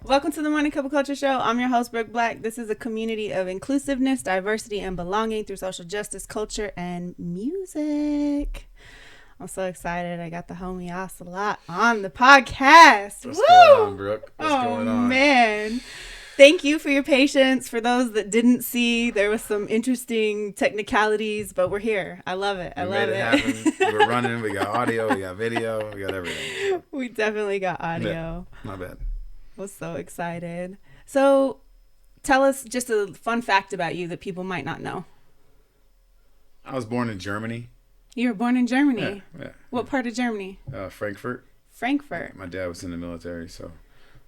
Welcome to the Morning Cup of Culture Show. I'm your host, Brooke Black. This is a community of inclusiveness, diversity, and belonging through social justice, culture, and music. I'm so excited. I got the homie Ocelot on the podcast. What's going on, Brooke? What's going on? Man. Thank you for your patience. For those that didn't see, there was some interesting technicalities, but we're here. I love it. I love it. Happen. We're running. We got audio. We got video. We got everything. We definitely got audio. Yeah, not bad. Was so excited. So tell us just a fun fact about you that people might not know. I was born in Germany. You were born in Germany? Yeah. What part of Germany? Frankfurt. Frankfurt. My dad was in the military, so I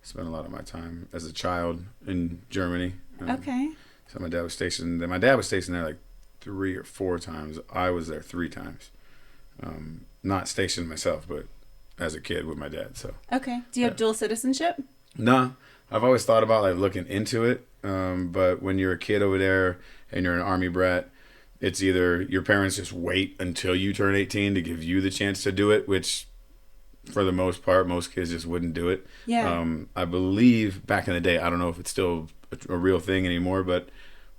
spent a lot of my time as a child in Germany. Okay. So my dad was stationed there like 3 or 4 times. I was there 3 times. Not stationed myself, but as a kid with my dad. So. Okay. Do you have dual citizenship? No, I've always thought about like looking into it, but when you're a kid over there and you're an Army brat, it's either your parents just wait until you turn 18 to give you the chance to do it, which for the most part, most kids just wouldn't do it. Yeah. I believe back in the day, I don't know if it's still a real thing anymore, but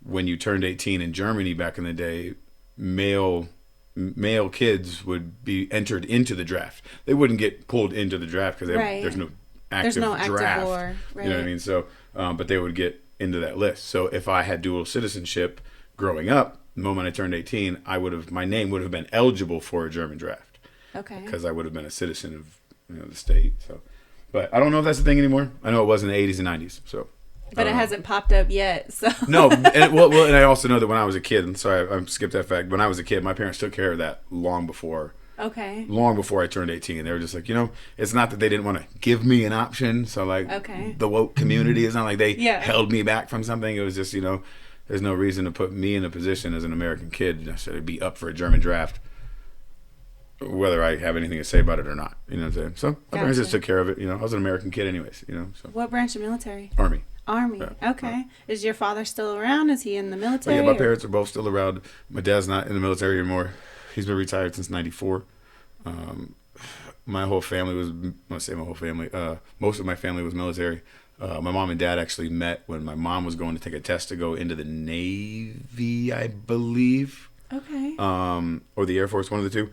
when you turned 18 in Germany back in the day, male kids would be entered into the draft. They wouldn't get pulled into the draft because there's no active draft. War, right. You know what I mean? So, but they would get into that list. So if I had dual citizenship growing up, the moment I turned 18, my name would have been eligible for a German draft. Okay. Because I would have been a citizen of the state. So, but I don't know if that's the thing anymore. I know it was in the 80s and 90s. So. But it hasn't popped up yet. So. No, and I also know that when I was a kid, and sorry I skipped that fact. When I was a kid, my parents took care of that long before. Okay. Long before I turned 18. They were just like, it's not that they didn't want to give me an option. So like the woke community, it's not like they held me back from something. It was just, there's no reason to put me in a position as an American kid to necessarily be up for a German draft, whether I have anything to say about it or not. You know what I'm saying? So my parents just took care of it. I was an American kid anyways, So. What branch of military? Army. Yeah. Okay. Is your father still around? Is he in the military? My parents are both still around. My dad's not in the military anymore. He's been retired since '94. My whole family most of my family was military. My mom and dad actually met when my mom was going to take a test to go into the Navy, I believe. Okay. Or the Air Force, one of the two.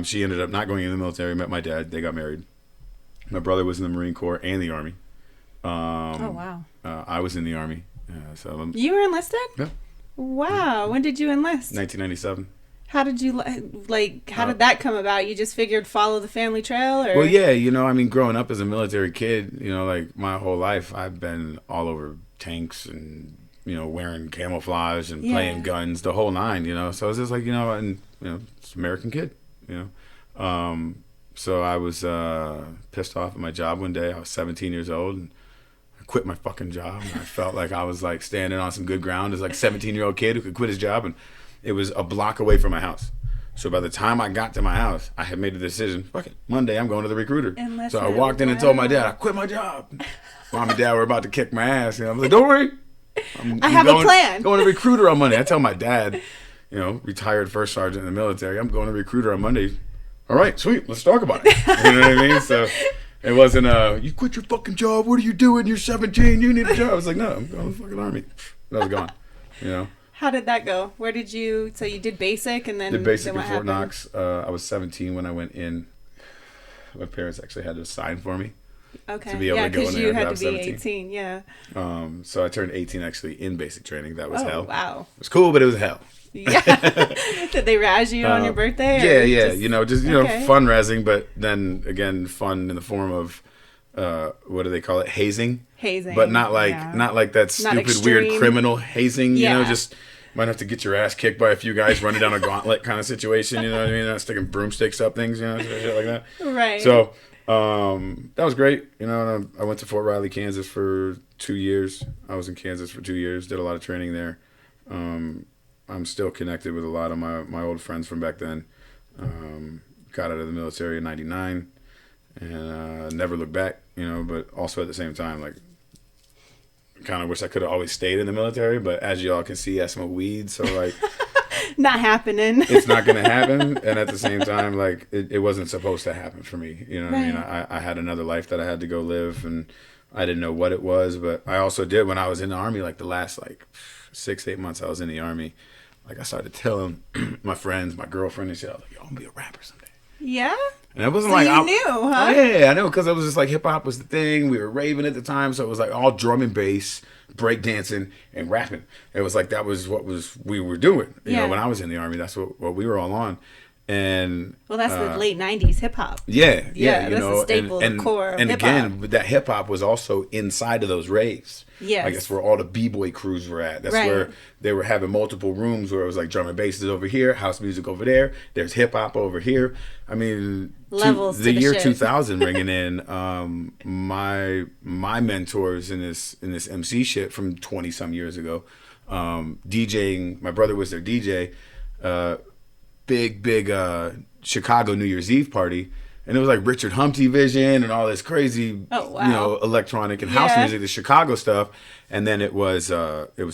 She ended up not going in the military, met my dad. They got married. My brother was in the Marine Corps and the Army. Oh, wow. I was in the Army. You were enlisted? Yeah. Wow. When did you enlist? 1997. How did you how did that come about? You just figured follow the family trail, or? Well, yeah, growing up as a military kid, my whole life I've been all over tanks and wearing camouflage and playing guns, the whole nine, So it's just like it's American kid, So I was pissed off at my job one day. I was 17 years old and I quit my fucking job. And I felt like I was like standing on some good ground as like a 17-year-old kid who could quit his job, and it was a block away from my house. So by the time I got to my house, I had made a decision. Fuck it. Monday, I'm going to the recruiter. So I walked in and told my dad, I quit my job. Mom and dad were about to kick my ass. I was like, don't worry. I have a plan. Going to recruiter on Monday. I tell my dad, retired first sergeant in the military, I'm going to recruiter on Monday. All right, sweet. Let's talk about it. You know what I mean? So it wasn't, you quit your fucking job. What are you doing? You're 17. You need a job. I was like, no, I'm going to the fucking Army. And I was gone, How did that go? Where did you? So you did basic, and then did basic in Fort Knox. I was 17 when I went in. My parents actually had to sign for me. Okay. To be able to go in there. Because you had to be 17. 18. Yeah. So I turned 18 actually in basic training. That was hell. Wow. It was cool, but it was hell. Yeah. Did they razz you on your birthday? Yeah. Fun razzing, but then again, fun in the form of what do they call it? Hazing. But not like that stupid weird criminal hazing, just might have to get your ass kicked by a few guys running down a gauntlet kind of situation, you know what I mean? Not sticking broomsticks up things, shit like that. Right. So That was great. You know, and I went to Fort Riley, Kansas for 2 years. I was in Kansas for 2 years, did a lot of training there. I'm still connected with a lot of my old friends from back then. Got out of the military in 99 and never looked back, you know, but also at the same time, like, kind of wish I could have always stayed in the military, but as y'all can see, I smoke weed, so like not happening. It's not going to happen. And at the same time, like, it wasn't supposed to happen for me. You know what I mean? I had another life that I had to go live, and I didn't know what it was. But I also did when I was in the Army, like the last, like, 6-8 months I was in the Army. Like, I started telling my friends, my girlfriend and shit, I was like, yo, I'm going to be a rapper someday. Yeah? And it wasn't so like you knew, huh? Oh, yeah, I know, because it was just like hip hop was the thing. We were raving at the time, so it was like all drum and bass, break dancing, and rapping. It was like that was what we were doing. You know, when I was in the Army, that's what we were all on. And well, that's the late '90s hip hop. Yeah, that's the staple, the core of and hip hop. And again, that hip hop was also inside of those raves. Yes, like that's where all the b-boy crews were at. That's where they were having multiple rooms where it was like drum and bass is over here, house music over there. There's hip hop over here. I mean, levels. The year 2000 ringing in. My mentors in this MC shit from 20 some years ago, DJing. My brother was their DJ. Big Chicago New Year's Eve party, and it was like Richard Humpty Vision and all this crazy, you know, electronic and house music, the Chicago stuff. And then it was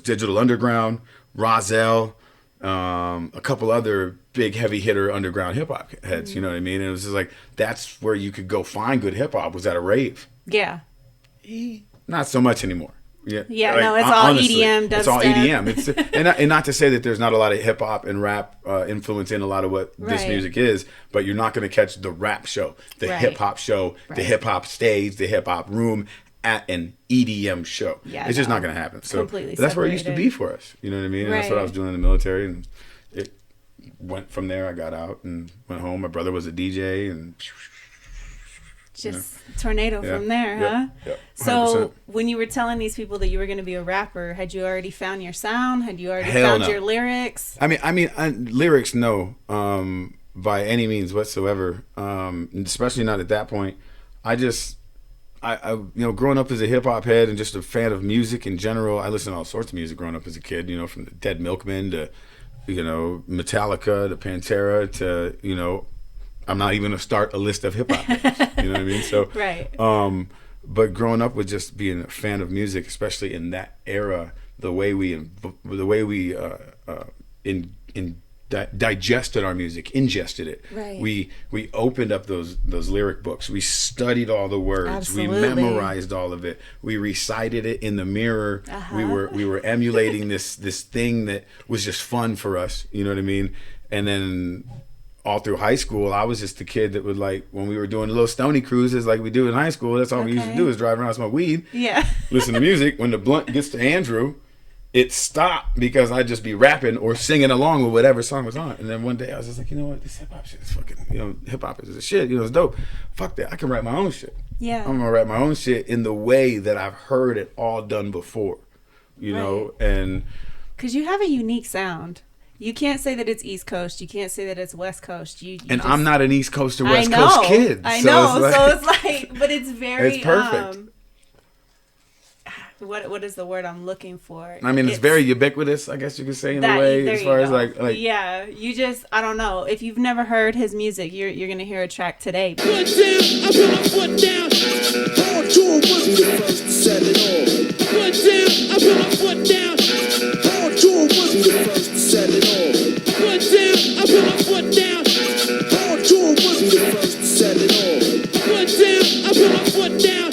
Digital Underground, Rozelle, a couple other big heavy hitter underground hip hop heads. You know what I mean? And it was just like that's where you could go find good hip hop was at a rave. Yeah. Not so much anymore. Yeah, like, no, it's all honestly, EDM. It's all EDM. It's and not to say that there's not a lot of hip hop and rap influence in a lot of what this music is, but you're not going to catch the rap show, the hip hop show, the hip hop stage, the hip hop room at an EDM show. Yeah, it's just not going to happen. So that's where it used to be for us. You know what I mean? And that's what I was doing in the military, and it went from there. I got out and went home. My brother was a DJ, and just tornado from there, huh? Yep. So when you were telling these people that you were going to be a rapper, had you already found your sound? Had you already found your lyrics? I mean, lyrics, no, by any means whatsoever. Especially not at that point. I you know, growing up as a hip hop head and just a fan of music in general, I listened to all sorts of music growing up as a kid. You know, from the Dead Milkmen to, you know, Metallica to Pantera to, you know. I'm not even gonna start a list of hip hop bands, you know what I mean? So, but growing up with just being a fan of music, especially in that era, the way we digested our music, ingested it. Right. We opened up those lyric books. We studied all the words. Absolutely. We memorized all of it. We recited it in the mirror. We were emulating this thing that was just fun for us. You know what I mean? And then all through high school, I was just the kid that would, like, when we were doing little Stony cruises like we do in high school, that's all we used to do is drive around and smoke weed, listen to music. When the blunt gets to Andrew, it stopped because I'd just be rapping or singing along with whatever song was on. And then one day I was just like, you know what, this hip hop shit is fucking, you know, hip hop is the shit, you know, it's dope. Fuck that, I can write my own shit. Yeah. I'm gonna write my own shit in the way that I've heard it all done before, you know, and because you have a unique sound. You can't say that it's East Coast. You can't say that it's West Coast. I'm not an East Coast or West Coast kid. I know. So it's like, but it's very. It's perfect. What is the word I'm looking for? I mean, it's very ubiquitous, I guess you could say, in a way, as far as like. Yeah, you just, I don't know. If you've never heard his music, you're gonna hear a track today. Foot down, I put my foot down. Hardcore was the first to set it off. Foot down, I put my foot down. Hardcore was the first to set it off. Foot down, I put my foot down. Hardcore was the first to set it off. Foot down, I put my foot down.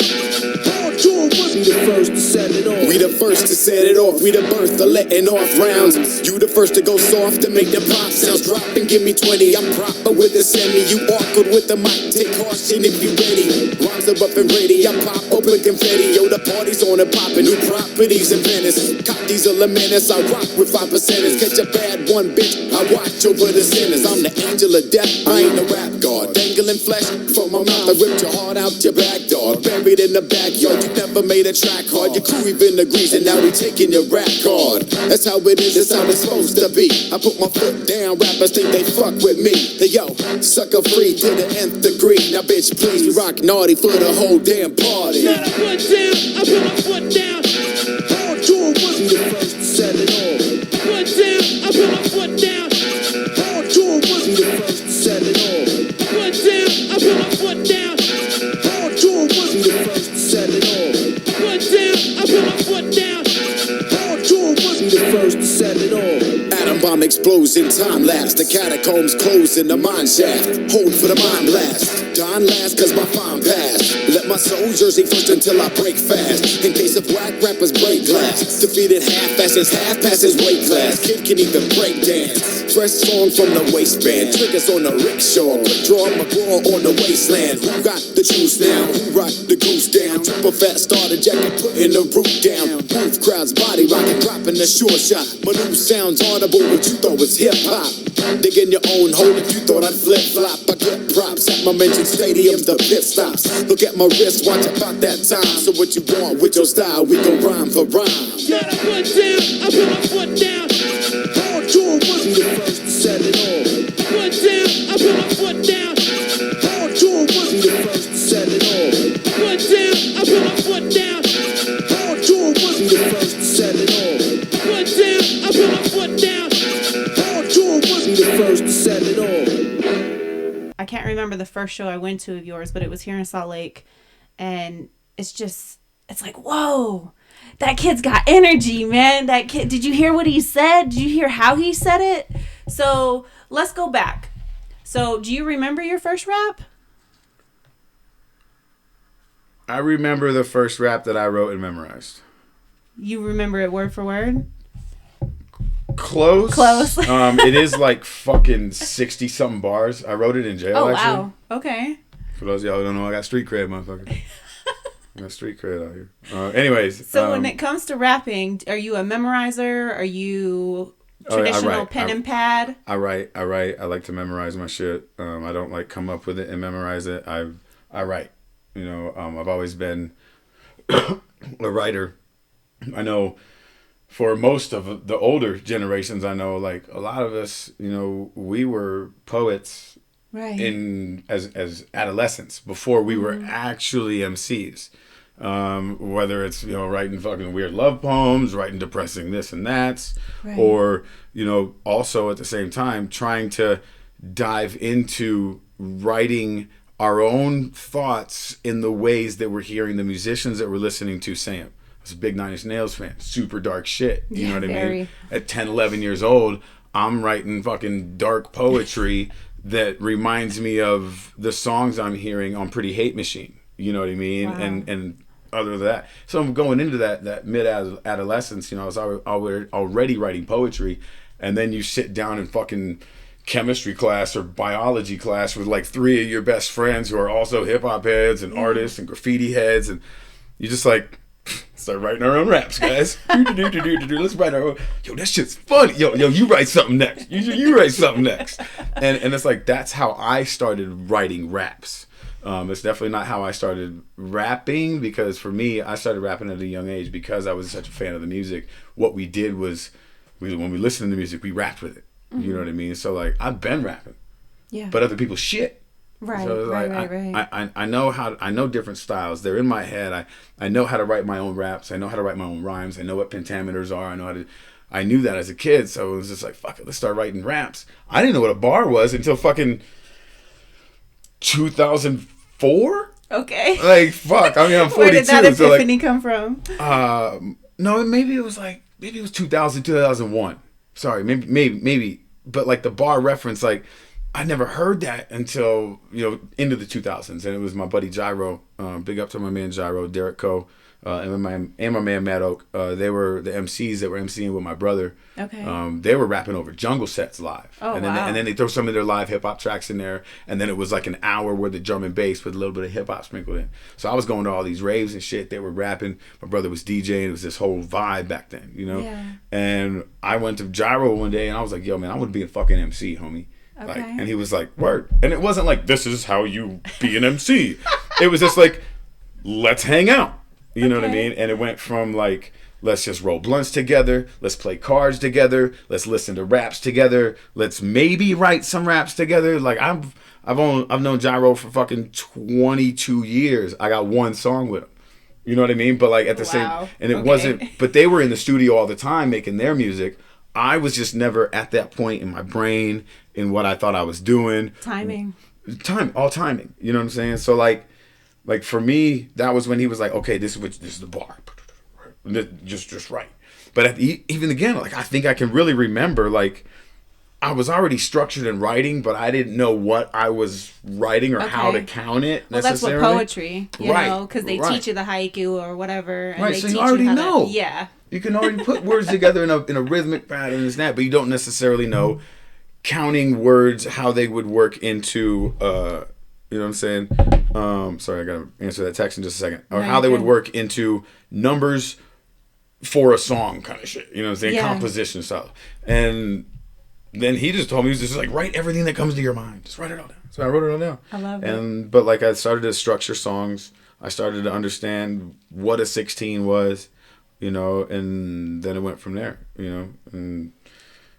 Hardcore was the first to set it off. We the first to set it off. We the birth of letting off rounds. You the first to go soft to make the pop sounds. Drop and give me 20. I'm proper with the semi. You awkward with the mic. Take caution if you ready. Rhymes are up and ready. I pop open confetti. Yo, the party's on and poppin'. New properties in Venice. Cop diesel a menace. I rock with 5%ers. Catch a bad one, bitch. I watch over the sinners. I'm the angel of death. I ain't a rap god. Dangling flesh for my my mouth, I ripped your heart out your back, dog. Buried in the backyard, you never made a track hard. Your crew even agrees, and now we taking your rap card. That's how it is, that's how it's supposed to be. I put my foot down, rappers think they fuck with me. Hey yo, sucker free to the nth degree. Now bitch, please, we rock naughty for the whole damn party. Got a foot down, I put my foot down. Hard tour wasn't the first to set it off. Foot down, I put my foot down. Hard tour wasn't the first to set it off. Foot down, I put my foot down. Hard tour wasn't the first to set it off. Foot down, I put my foot down. Hard tour wasn't the first to set it off. Atom bomb explodes in time lapse. The catacombs close in the mine shaft. Hold for the mine blast. Don last cause my fine passed. Let my soul jersey first until I break fast. In case of whack rappers break glass. Defeated half passes weight class. Kid can even break dance. Fresh song from the waistband. Triggers on the rickshaw. Quick draw McGraw on the wasteland. Who got the juice now? Who rock the goose down? Triple fat starter jacket putting the roof down. Move crowds body rocking, dropping the short shot. My new sounds audible, what you thought was hip hop. Dig in your own hole if you thought I'd flip flop. I get props at my mentioned stadiums, the pit stops. Look at my wrist, watch about that time. So what you want with your style? We gon' rhyme for rhyme. Got a foot down, I put my foot down. Hard tour wasn't the first to set it off. Foot down, I put my foot down. Hard tour wasn't the first to set it off. Foot down, I put my foot down. Hard tour wasn't the first to set it off. Foot down, I put my foot down. Hard tour wasn't the first to set it off. I can't remember the first show I went to of yours, but it was here in Salt Lake. And it's like, whoa, that kid's got energy, man. That kid, did you hear what he said? Did you hear how he said it? So let's go back. So do you remember your first rap? I remember the first rap that I wrote and memorized. You remember it word for word? Close. It is like fucking 60 something bars. I wrote it in jail. Oh, actually. wow. Okay. For those of y'all who don't know, I got street cred, motherfucker. I got street cred out here. Anyways. So when it comes to rapping, are you a memorizer? Are you traditional pen and pad? I write. I like to memorize my shit. I don't like come up with it and memorize it. I write. You know, I've always been a writer. I know for most of the older generations, I know like a lot of us, you know, we were poets right in as adolescents before we were actually MCs. Whether it's, you know, writing fucking weird love poems, writing depressing this and that's, right. or, you know, also at the same time trying to dive into writing our own thoughts in the ways that we're hearing the musicians that we're listening to saying. I was a big Nine Inch Nails fan, super dark shit. You know what I mean? At 10, 11 years old, I'm writing fucking dark poetry that reminds me of the songs I'm hearing on Pretty Hate Machine. You know what I mean? Wow. And other than that. So I'm going into that mid-adolescence, you know, I was already writing poetry. And then you sit down in fucking chemistry class or biology class with like 3 of your best friends who are also hip-hop heads and artists and graffiti heads. And you just like... start writing our own raps, guys. Let's write our own. Yo, that shit's funny. Yo, you write something next. You write something next. And it's like, that's how I started writing raps. It's definitely not how I started rapping, because for me, I started rapping at a young age because I was such a fan of the music. What we did was, when we listened to the music, we rapped with it. Mm-hmm. You know what I mean? So like, I've been rapping, but other people's shit. Right, so like, right. I know different styles. They're in my head. I know how to write my own raps. I know how to write my own rhymes. I know what pentameters are. I knew that as a kid. So it was just like, fuck it, let's start writing raps. I didn't know what a bar was until fucking 2004. Okay. Like, fuck. I mean, I'm 42. Where did that epiphany so come from? No, maybe it was 2000, 2001. Sorry, maybe. But like the bar reference, like, I never heard that until, you know, into the 2000s. And it was my buddy Gyro. Big up to my man Gyro, Derek Coe, and my man Matt Oak. They were the MCs that were MCing with my brother. Okay. They were rapping over jungle sets live. Oh, and then, wow. And then they throw some of their live hip hop tracks in there. And then it was like an hour worth of drum and bass with a little bit of hip hop sprinkled in. So I was going to all these raves and shit. They were rapping. My brother was DJing. It was this whole vibe back then, you know? Yeah. And I went to Gyro one day and I was like, yo, man, I want to be a fucking MC, homie. Like, Okay. and he was like, word. And it wasn't like, this is how you be an MC. It was just like, let's hang out. You know what I mean? And it went from like, let's just roll blunts together. Let's play cards together. Let's listen to raps together. Let's maybe write some raps together. Like I've known Gyro for fucking 22 years. I got one song with him. You know what I mean? But like at the same, and it wasn't, but they were in the studio all the time making their music. I was just never at that point in my brain in what I thought I was doing. All timing. You know what I'm saying? So like for me, that was when he was like, okay, this is the bar. Just right. But even again, like I think I can really remember, like I was already structured in writing, but I didn't know what I was writing or how to count it necessarily. Well, that's what poetry, you know, because they teach you the haiku or whatever. And right, they so teach you already know. Yeah. You can already put words together in a rhythmic pattern and that, but you don't necessarily know counting words, how they would work into, you know what I'm saying? Sorry, I got to answer that text in just a second. Or how they would work into numbers for a song kind of shit. You know what I'm saying? Yeah. Composition style. And then he just told me, he was just like, write everything that comes to your mind. Just write it all down. So I wrote it all down. I love it. But like I started to structure songs. I started to understand what a 16 was, you know, and then it went from there, you know. And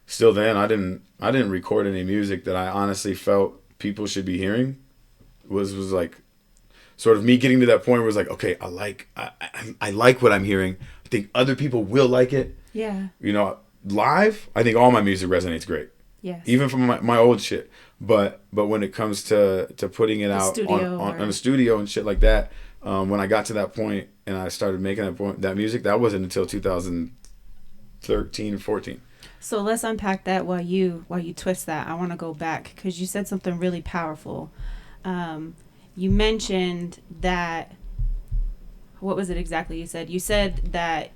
still then I didn't record any music that I honestly felt people should be hearing. Was like sort of me getting to that point where it was like, okay, I like what I'm hearing. I think other people will like it. Yeah. You know, live, I think all my music resonates great. Yes. Even from my old shit. But when it comes to putting it out on a studio and shit like that, when I got to that point and I started making that music, that wasn't until 2013, 14. So let's unpack that while you twist that. I want to go back because you said something really powerful. You mentioned that, what was it exactly you said? You said that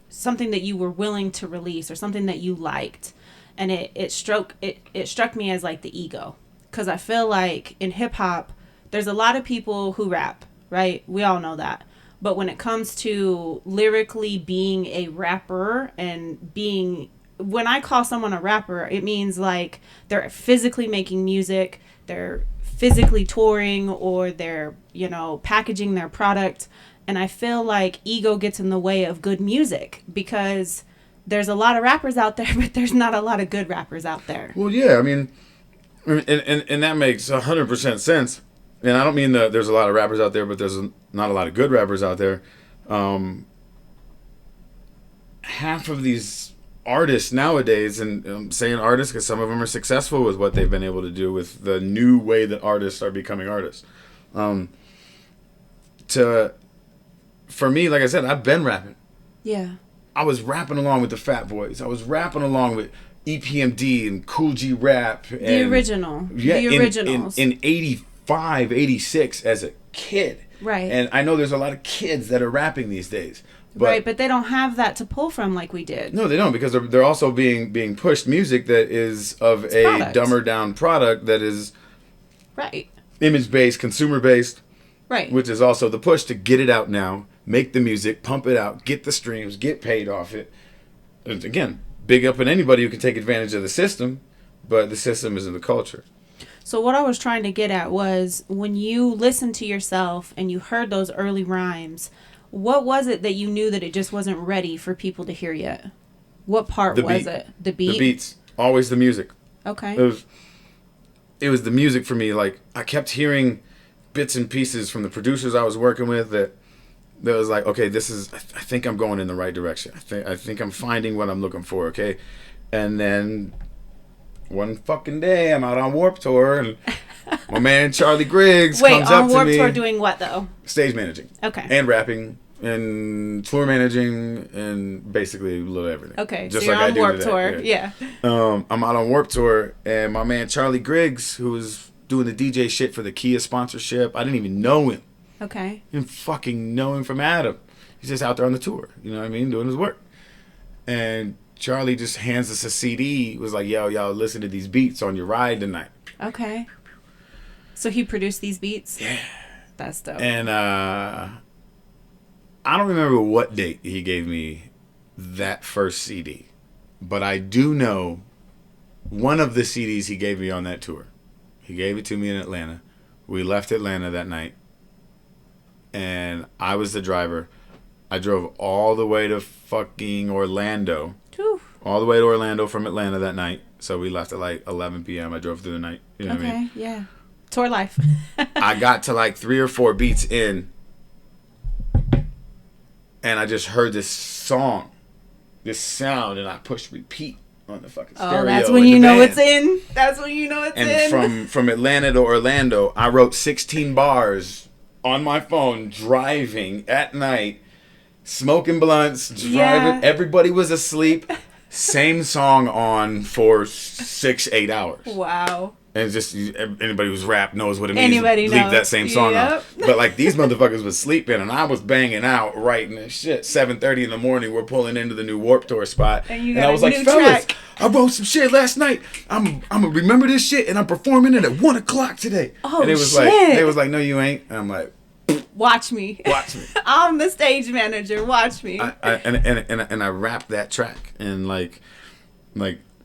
something that you were willing to release or something that you liked, and it struck me as like the ego, because I feel like in hip hop there's a lot of people who rap, right? We all know that. But when it comes to lyrically being a rapper and when I call someone a rapper, it means like they're physically making music, they're physically touring, or they're, you know, packaging their product. And I feel like ego gets in the way of good music because there's a lot of rappers out there, but there's not a lot of good rappers out there. Well, yeah, I mean, and that makes 100% sense. And I don't mean that there's a lot of rappers out there, but there's not a lot of good rappers out there. Half of these artists nowadays, and I'm saying artists because some of them are successful with what they've been able to do with the new way that artists are becoming artists. For me, like I said, I've been rapping. Yeah. I was rapping along with the Fat Boys. I was rapping along with EPMD and Cool G Rap. And, the originals. In 85, 86 as a kid. Right. And I know there's a lot of kids that are rapping these days. Right, but they don't have that to pull from like we did. No, they don't, because they're also being pushed music that is of a dumber down product that is image-based, consumer-based. Right. Which is also the push to get it out now, make the music, pump it out, get the streams, get paid off it. And again, big up on anybody who can take advantage of the system, but the system isn't the culture. So what I was trying to get at was when you listened to yourself and you heard those early rhymes, what was it that you knew that it just wasn't ready for people to hear yet? What part was it? The beat? The beats. Always the music. Okay. It was the music for me. Like, I kept hearing bits and pieces from the producers I was working with that was like, okay, I think I'm going in the right direction. I think I'm finding what I'm looking for, okay? And then one fucking day I'm out on Warped Tour and my man Charlie Griggs comes up to me. Wait, on Warped Tour doing what though? Stage managing. Okay. And rapping and tour managing and basically a little everything. Okay, just so you're like on Warped Tour, yeah. I'm out on Warped Tour and my man Charlie Griggs, who was doing the DJ shit for the Kia sponsorship, I didn't even know him. Okay. I didn't fucking know him from Adam. He's just out there on the tour, you know what I mean, doing his work. And Charlie just hands us a CD, was like, yo, y'all listen to these beats on your ride tonight. Okay. So he produced these beats? Yeah. That's dope. And I don't remember what date he gave me that first CD, but I do know one of the CDs he gave me on that tour. He gave it to me in Atlanta. We left Atlanta that night, and I was the driver. I drove all the way to fucking Orlando. Whew. All the way to Orlando from Atlanta that night. So we left at like 11 p.m. I drove through the night. You know what I mean? Yeah. Tour life. I got to like 3 or 4 beats in, and I just heard this song, this sound, and I pushed repeat on the fucking stereo. Oh, that's when you know it's in. That's when you know it's in. And from Atlanta to Orlando, I wrote 16 bars on my phone, driving at night, smoking blunts, driving. Yeah. Everybody was asleep. Same song on for 6-8 hours. Wow. And it's just anybody who's rap knows what it means. Anybody to leave knows. that same song Yep. on. But like these motherfuckers was sleeping, and I was banging out writing this shit. 7:30 in the morning, we're pulling into the new Warped Tour spot, And got I was a like, new fellas, track. I wrote some shit last night. I'm gonna remember this shit, and I'm performing it at 1:00 today. Oh, and it was shit. like they was like, no, you ain't. And I'm like, Watch me. watch me. I'm the stage manager. Watch me. And I rapped that track, and like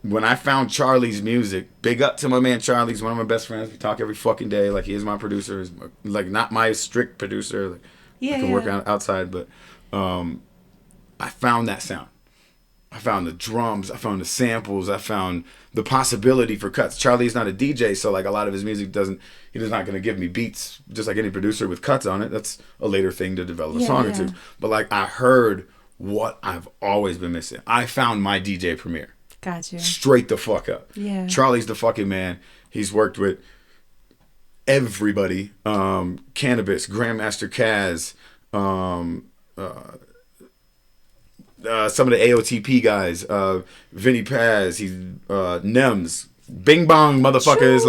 when I found Charlie's music, big up to my man Charlie. He's one of my best friends. We talk every fucking day. Like, he is my producer. He's like not my strict producer. Like, I can work outside, but I found that sound. I found the drums. I found the samples. I found the possibility for cuts. Charlie's not a DJ, so like a lot of his music he's not going to give me beats just like any producer with cuts on it. That's a later thing to develop a song or two. But like, I heard what I've always been missing. I found my DJ Premier. Gotcha. Straight the fuck up. Yeah. Charlie's the fucking man. He's worked with everybody. CANIBUS, GRANDMASTER CAZ, some of the AOTP guys, Vinny Paz, he's NEMS. Bing Bong motherfuckers,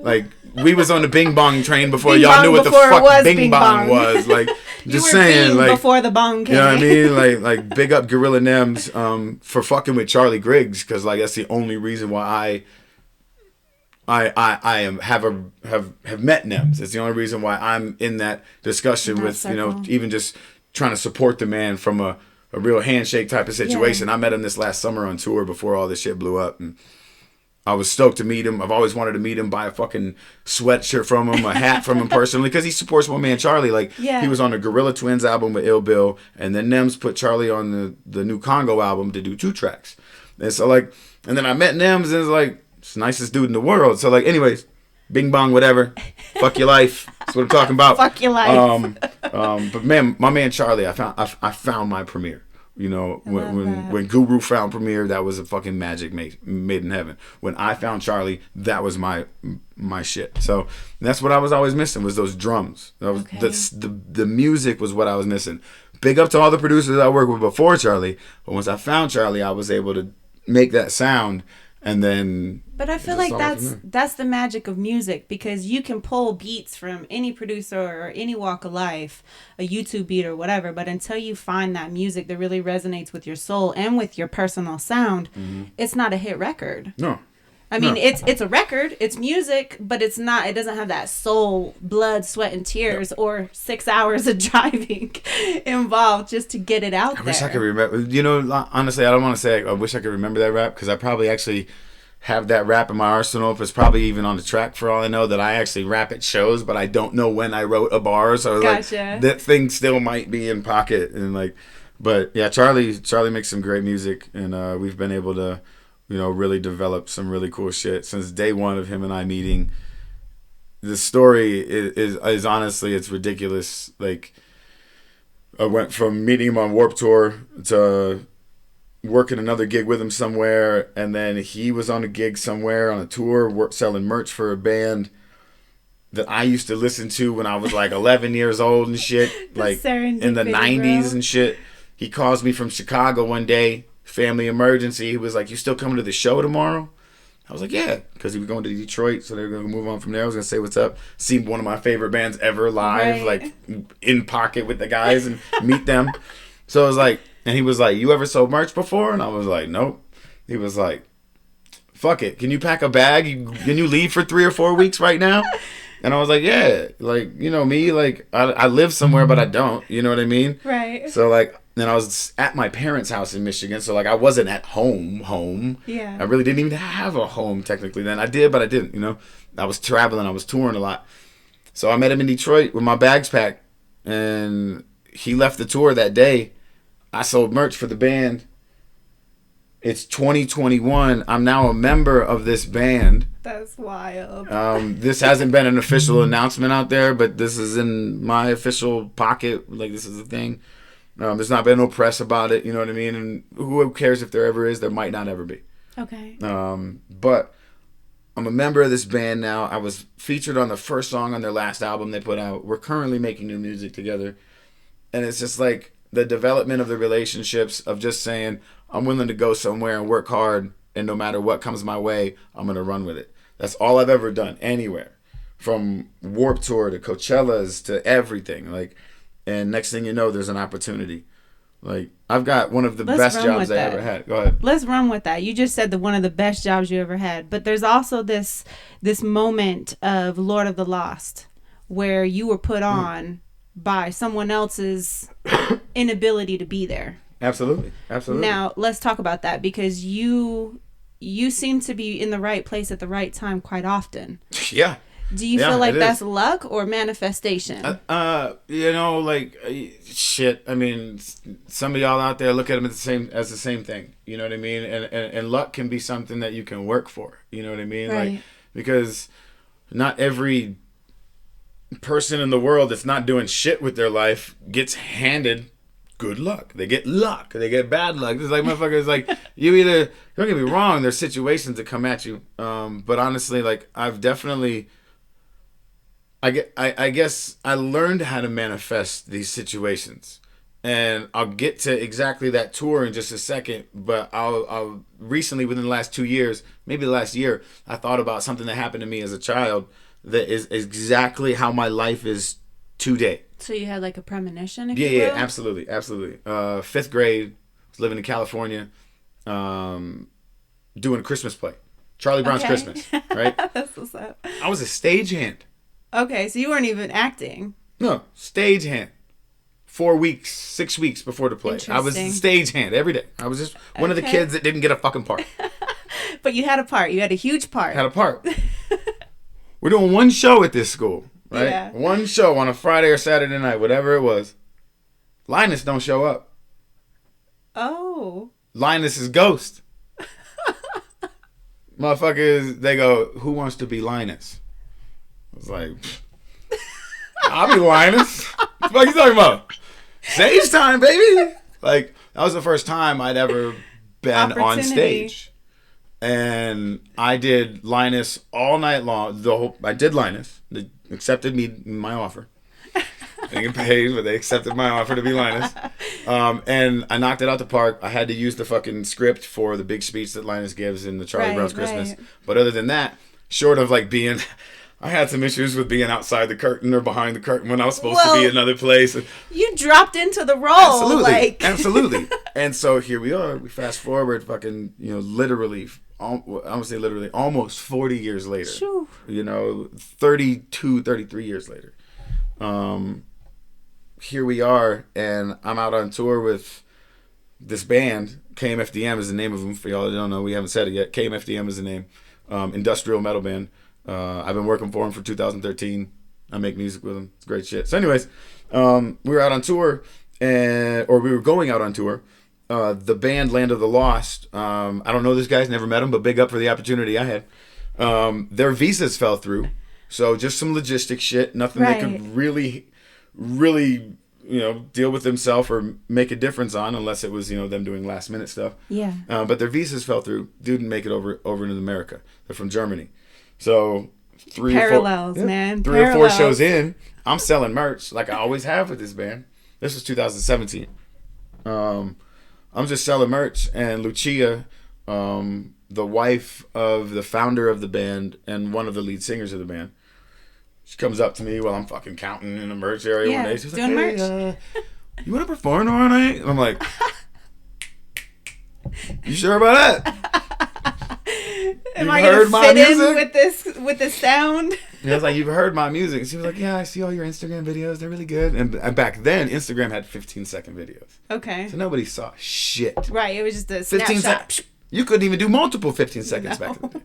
like we was on the Bing Bong train before Bing y'all bong knew what the before it fuck was Bing Bing Bong Bong. was. Like, You just were saying, Bing like, before the bong came. you know what I mean? Like big up Gorilla NEMS for fucking with Charlie Griggs, because like that's the only reason why I have met NEMS. It's the only reason why I'm in that discussion In that with circle. even just trying to support the man from a real handshake type of situation. I met him this last summer on tour before all this shit blew up, and I was stoked to meet him. I've always wanted to meet him, buy a fucking sweatshirt from him, a hat from him personally, because he supports my man Charlie. Like, he was on the Gorilla Twins album with Ill Bill, and then NEMS put Charlie on the new Congo album to do 2 tracks. And so like, and then I met NEMS, and it's like, it's the nicest dude in the world. So like, anyways, Bing Bong, whatever. Fuck your life. That's what I'm talking about. Fuck your life. But man, my man Charlie, I found my premiere. You know, when Guru found Premier, that was a fucking magic made in heaven. When I found Charlie, that was my shit. So that's what I was always missing, was those drums. That was the music was what I was missing. Big up to all the producers I worked with before Charlie, but once I found Charlie, I was able to make that sound. And then, but I feel like that's the magic of music, because you can pull beats from any producer or any walk of life, a YouTube beat or whatever, but until you find that music that really resonates with your soul and with your personal sound, it's not a hit record. No. I mean, it's a record, it's music, but it doesn't have that soul, blood, sweat, and tears, or 6 hours of driving involved just to get it out there. I wish I could remember. You know, honestly, I don't want to say I wish I could remember that rap, because I probably actually have that rap in my arsenal. It's probably even on the track for all I know, that I actually rap at shows, but I don't know when I wrote a bar. So like, that thing still might be in pocket. And like, but yeah, Charlie makes some great music, and we've been able to, really develop some really cool shit since day one of him and I meeting. The story is honestly, it's ridiculous. Like, I went from meeting him on Warped Tour to working another gig with him somewhere, and then he was on a gig somewhere on a tour, selling merch for a band that I used to listen to when I was like 11 years old and shit, like in the 90s and shit. He calls me from Chicago one day, family emergency. He was like, "You still coming to the show tomorrow?" I was like, "Yeah," because he was going to Detroit, so they were going to move on from there. I was going to say what's up, see one of my favorite bands ever live, like in pocket with the guys, and meet them. So I was like, and he was like, "You ever sold merch before?" And I was like, "Nope." He was like, "Fuck it. Can you pack a bag? Can you leave for 3 or 4 weeks right now?" And I was like, yeah, like, you know me, like, I live somewhere, but I don't, you know what I mean? Right. So, like, then I was at my parents' house in Michigan, so, like, I wasn't at home. Yeah. I really didn't even have a home, technically, then. I did, but I didn't, you know? I was traveling, I was touring a lot. So I met him in Detroit with my bags packed, and he left the tour that day. I sold merch for the band. It's 2021. I'm now a member of this band. That's wild. This hasn't been an official announcement out there, but this is in my official pocket. Like, this is a thing. There's not been no press about it, you know what I mean? And who cares if there ever is? There might not ever be. Okay. But I'm a member of this band now. I was featured on the first song on their last album they put out. We're currently making new music together. And it's just like the development of the relationships of just saying, I'm willing to go somewhere and work hard, and no matter what comes my way, I'm going to run with it. That's all I've ever done anywhere, from Warped Tour to Coachellas to everything. Like, and next thing you know, there's an opportunity. Like, I've got one of the best jobs I ever had. Go ahead. Let's run with that. You just said one of the best jobs you ever had, but there's also this moment of Lord of the Lost where you were put on by someone else's inability to be there. Absolutely. Now, let's talk about that, because you seem to be in the right place at the right time quite often. Yeah. Do you feel like that's luck or manifestation? You know, like, shit. I mean, some of y'all out there look at them as the same thing. You know what I mean? And luck can be something that you can work for. You know what I mean? Right. Like, because not every person in the world that's not doing shit with their life gets handed good luck. They get luck. They get bad luck. It's like, motherfuckers, like, you either, don't get me wrong, there's situations that come at you. But honestly, like, I've definitely, I guess I learned how to manifest these situations. And I'll get to exactly that tour in just a second. But I'll recently, within the last 2 years, maybe the last year, I thought about something that happened to me as a child that is exactly how my life is today. So you had like a premonition? Yeah, absolutely. 5th grade, was living in California, doing a Christmas play. Charlie Brown's Christmas, right? That's what's up. I was a stagehand. Okay, so you weren't even acting. No, stagehand. 4 weeks, 6 weeks before the play. I was a stagehand every day. I was just one of the kids that didn't get a fucking part. But you had a part. You had a huge part. Had a part. We're doing one show at this school, right? Yeah. One show on a Friday or Saturday night, whatever it was. Linus don't show up. Oh. Linus is ghost. Motherfuckers, they go, who wants to be Linus? I was like, I'll be Linus. What the fuck you talking about? Stage time, baby. Like, that was the first time I'd ever been on stage. And I did Linus all night long. I did Linus. They accepted my offer. I didn't get paid, but they accepted my offer to be Linus. And I knocked it out the park. I had to use the fucking script for the big speech that Linus gives in the Charlie Brown's Christmas. But other than that, short of like being... I had some issues with being outside the curtain or behind the curtain when I was supposed to be another place. You dropped into the role. Absolutely. And so here we are. We fast forward fucking, literally, I would say literally almost 40 years later. Shoo. 32, 33 years later. Here we are, and I'm out on tour with this band. KMFDM is the name of them. For y'all that don't know, we haven't said it yet. KMFDM is the name. Industrial metal band. I've been working for them for 2013. I make music with them. It's great shit. So anyways, we were out on tour, or we were going out on tour. The band Land of the Lost, I don't know these guys, never met them, but big up for the opportunity I had. Their visas fell through. So just some logistic shit. Nothing they could really deal with themselves or make a difference on, unless it was, them doing last minute stuff. Yeah. But their visas fell through. Didn't make it over into America. They're from Germany. So Parallels, man. 3 or 4 shows in, I'm selling merch like I always have with this band. This was 2017. I'm just selling merch, and Lucia, the wife of the founder of the band and one of the lead singers of the band, she comes up to me while I'm fucking counting in the merch area one day. She's like, "Hey, merch. You want to perform tomorrow night?" And I'm like, "You sure about that? Am I gonna fit in with this sound?" And I was like, you've heard my music. And she was like, yeah, I see all your Instagram videos. They're really good. And back then, Instagram had 15-second videos. Okay. So nobody saw shit. Right. It was just a 15 snapshot. seconds. You couldn't even do multiple 15 seconds back in the day.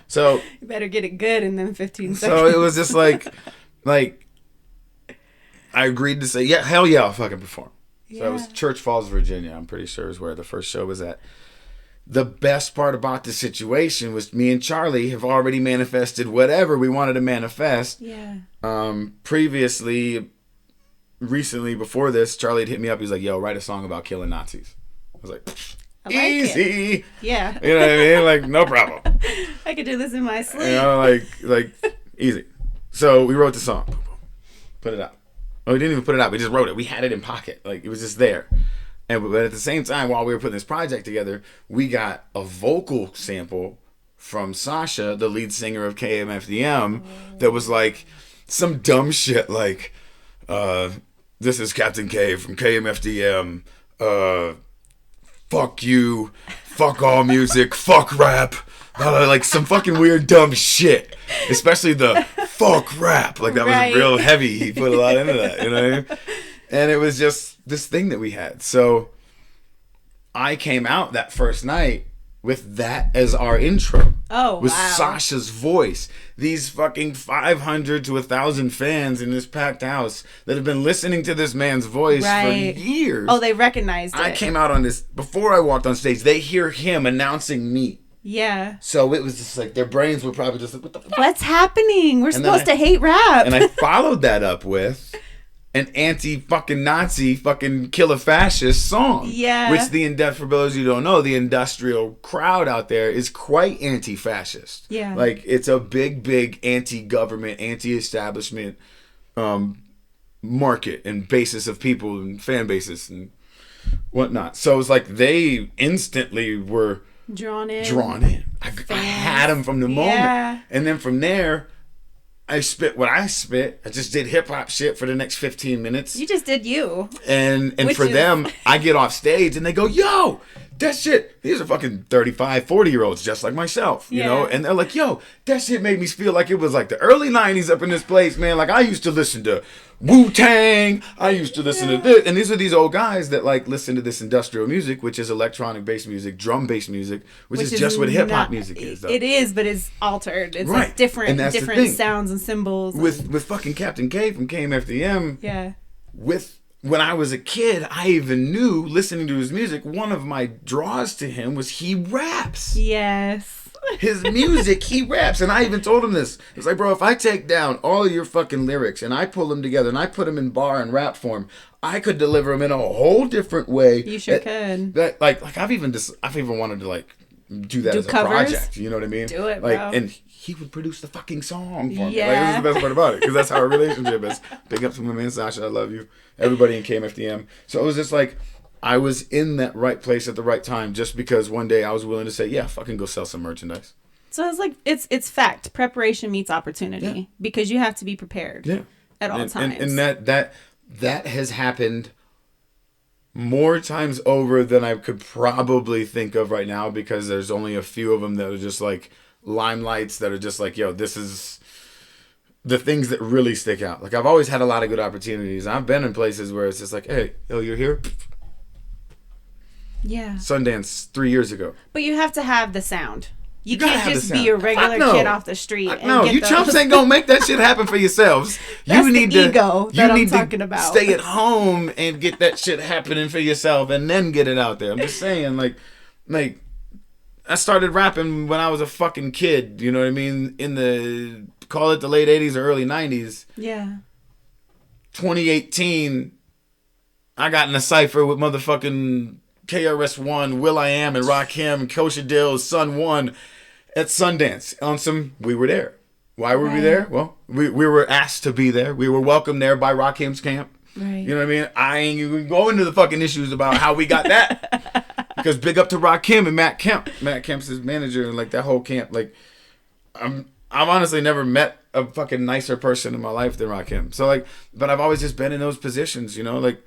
So You better get it good in them 15 seconds. so it was just like I agreed to say, yeah, hell yeah, I'll fucking perform. So it was Church Falls, Virginia. I'm pretty sure is where the first show was at. The best part about the situation was me and Charlie have already manifested whatever we wanted to manifest. Yeah. Recently, before this, Charlie had hit me up. He was like, yo, write a song about killing Nazis. I was like, I like easy. it. Yeah. You know what I mean? Like, no problem. I could do this in my sleep. You know, like easy. So we wrote the song. Put it out. Oh, we didn't even put it out. We just wrote it. We had it in pocket. Like, it was just there. But at the same time, while we were putting this project together, we got a vocal sample from Sasha, the lead singer of KMFDM, that was like some dumb shit like, this is Captain K from KMFDM, fuck you, fuck all music, fuck rap, like some fucking weird dumb shit. Especially the fuck rap, like that was real heavy. He put a lot into that, you know what I mean? And it was just this thing that we had. So I came out that first night with that as our intro. Oh, with wow. Sasha's voice. These fucking 500 to 1,000 fans in this packed house that have been listening to this man's voice for years. Oh, they recognized it. I came out on this, before I walked on stage, they hear him announcing me. Yeah. So it was just like, their brains were probably just like, what the fuck? What's happening? We're supposed to hate rap. And I followed that up with an anti-fucking Nazi fucking killer fascist song. Yeah. Which for those who don't know, the industrial crowd out there is quite anti-fascist. Yeah. Like, it's a big anti-government, anti-establishment market and basis of people and fan bases and whatnot. So it was like they instantly were drawn in. I had them from the moment. Yeah. And then from there, I spit what I spit. I just did hip hop shit for the next 15 minutes. You just did you. And for them, I get off stage and they go, yo, that shit, these are fucking 35, 40-year-olds just like myself, you know? And they're like, yo, that shit made me feel like it was like the early 90s up in this place, man. Like, I used to listen to Wu-Tang. I used to listen to this. And these are these old guys that, like, listen to this industrial music, which is electronic-based music, drum-based music, which is just what hip-hop music is, though. It is, but it's altered. It's like different sounds and symbols. With fucking Captain K from KMFDM. Yeah. When I was a kid, I even knew, listening to his music, one of my draws to him was he raps. Yes. His music, he raps. And I even told him this. It's like, bro, if I take down all of your fucking lyrics and I pull them together and I put them in bar and rap form, I could deliver them in a whole different way. You sure could. That, like I've even wanted to, like, do that as a project. You know what I mean? Do it, like, bro. And he would produce the fucking song for me. Yeah. Like, this is the best part about it, because that's how our relationship is. Big up to my man Sasha, I love you. Everybody in KMFDM. So it was just like, I was in that right place at the right time, just because one day I was willing to say, yeah, fucking go sell some merchandise. So it's like, it's fact. Preparation meets opportunity, because you have to be prepared at all times. And that has happened more times over than I could probably think of right now, because there's only a few of them that are just like limelights that are just like, yo, this is the things that really stick out. Like, I've always had a lot of good opportunities. I've been in places where it's just like, hey, yo, you're here? Yeah. Sundance 3 years ago. But you have to have the sound. You can't just be a sound. regular kid off the street. No, you chumps ain't gonna make that shit happen for yourselves. That's you need the ego that I'm talking about. Stay at home and get that shit happening for yourself, and then get it out there. I'm just saying, like I started rapping when I was a fucking kid. You know what I mean? In the, call it the late 80s or early 90s. Yeah. 2018, I got in a cypher with motherfucking KRS-One, Will.I.Am, and Rakim, and Kosha Dill's Son 1 at Sundance. On some, we were there. Why were we there? Well, we were asked to be there. We were welcomed there by Rakim's camp. Right. You know what I mean? I ain't even go into the fucking issues about how we got that. Because big up to Rakim and Matt Kemp. Matt Kemp's his manager, and like that whole camp. Like, I've honestly never met a fucking nicer person in my life than Rakim. So like, but I've always just been in those positions, you know, like.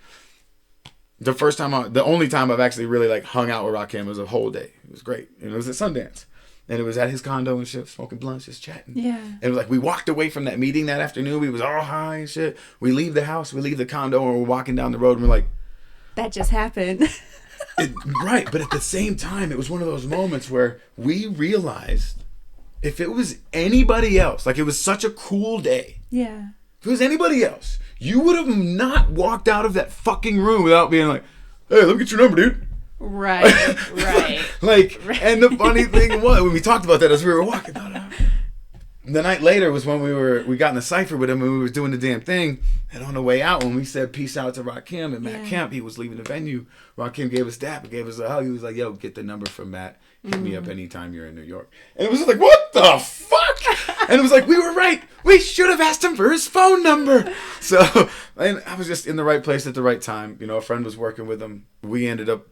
The only time I've actually really like hung out with Rakim was a whole day. It was great. And it was at Sundance. And it was at his condo and shit, smoking blunts, just chatting. Yeah. And it was like, we walked away from that meeting that afternoon. We was all high and shit. We leave the house, we leave the condo, and we're walking down the road, and we're like, that just happened. right. But at the same time, it was one of those moments where we realized if it was anybody else, like it was such a cool day. Yeah. If it was anybody else, you would have not walked out of that fucking room without being like, hey, let me get your number, dude. Right. Like, and the funny thing was, when we talked about that as we were walking, the night later was when we got in the cypher with him and we were doing the damn thing. And on the way out, when we said peace out to Rakim and Matt Kemp, he was leaving the venue. Rakim gave us dap and gave us a hug. He was like, yo, get the number from Matt. Hit me up anytime you're in New York. And it was like, what the fuck? And it was like, we were right. We should have asked him for his phone number. So, and I was just in the right place at the right time. You know, a friend was working with him. We ended up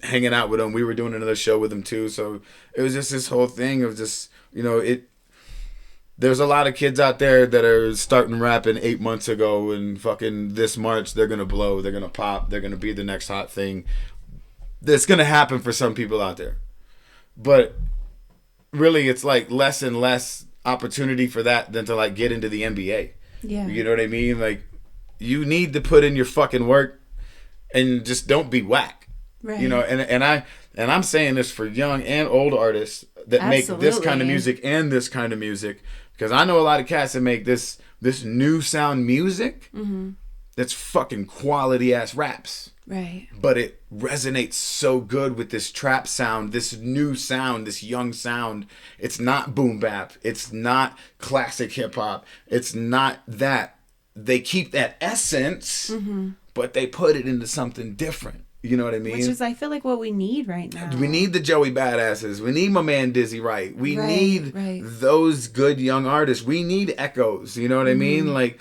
hanging out with him. We were doing another show with him too. So it was just this whole thing of just, you know, there's a lot of kids out there that are starting rapping 8 months ago, and fucking this March they're gonna blow, they're gonna pop, they're gonna be the next hot thing. That's gonna happen for some people out there. But really it's like less and less opportunity for that than to like get into the NBA. Yeah. You know what I mean? Like, you need to put in your fucking work and just don't be whack. Right. You know, and I'm saying this for young and old artists that make this kind of music and this kind of music, because I know a lot of cats that make this new sound music that's fucking quality ass raps. Right. But it resonates so good with this trap sound, this new sound, this young sound. It's not boom bap. It's not classic hip hop. It's not that. They keep that essence, but they put it into something different. You know what I mean? Which is, I feel like, what we need right now. We need the Joey Badasses. We need my man Dizzy Wright. We need those good young artists. We need Echoes. You know what I mean? Like,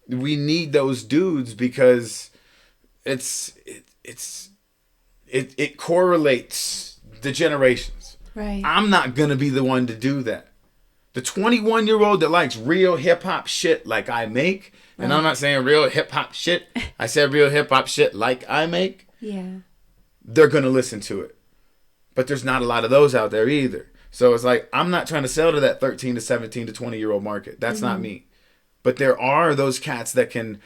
we need those dudes because it correlates the generations. Right. I'm not gonna be the one to do that. The 21-year-old that likes real hip hop shit like I make, and I'm not saying real hip hop shit. I said real hip hop shit like I make. Yeah. They're gonna listen to it. But there's not a lot of those out there either. So it's like, I'm not trying to sell to that 13 to 17 to 20-year-old market. That's not me. But there are those cats that can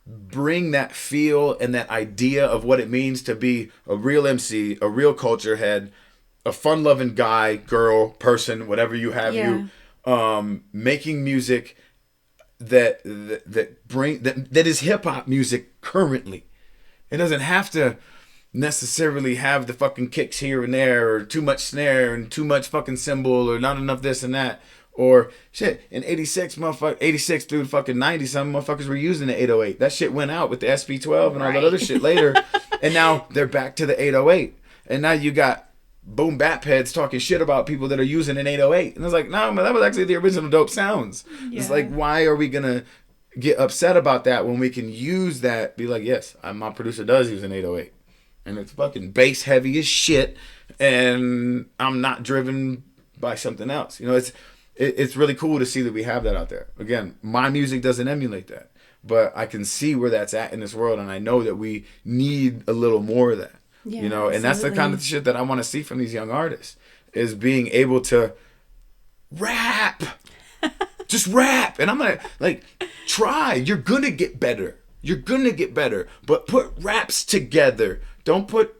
bring that feel and that idea of what it means to be a real MC, a real culture head, a fun-loving guy, girl, person, whatever you have you, making music that is hip-hop music currently. It doesn't have to necessarily have the fucking kicks here and there, or too much snare and too much fucking cymbal, or not enough this and that. Or shit, in 86 through fucking 90, some motherfuckers were using the 808. That shit went out with the SP12 and all that other shit later. And now they're back to the 808. And now you got boom bap heads talking shit about people that are using an 808. And it's like, no, man, that was actually the original dope sounds. Yeah. It's like, why are we gonna get upset about that when we can use that? Be like, yes, my producer does use an 808. And it's fucking bass heavy as shit. And I'm not driven by something else. You know, it's really cool to see that we have that out there. Again, my music doesn't emulate that, but I can see where that's at in this world, and I know that we need a little more of that. Yeah, you know, and that's the kind of shit that I want to see from these young artists, is being able to rap. Just rap. And I'm gonna, like, try. You're gonna get better. You're gonna get better. But put raps together. Don't put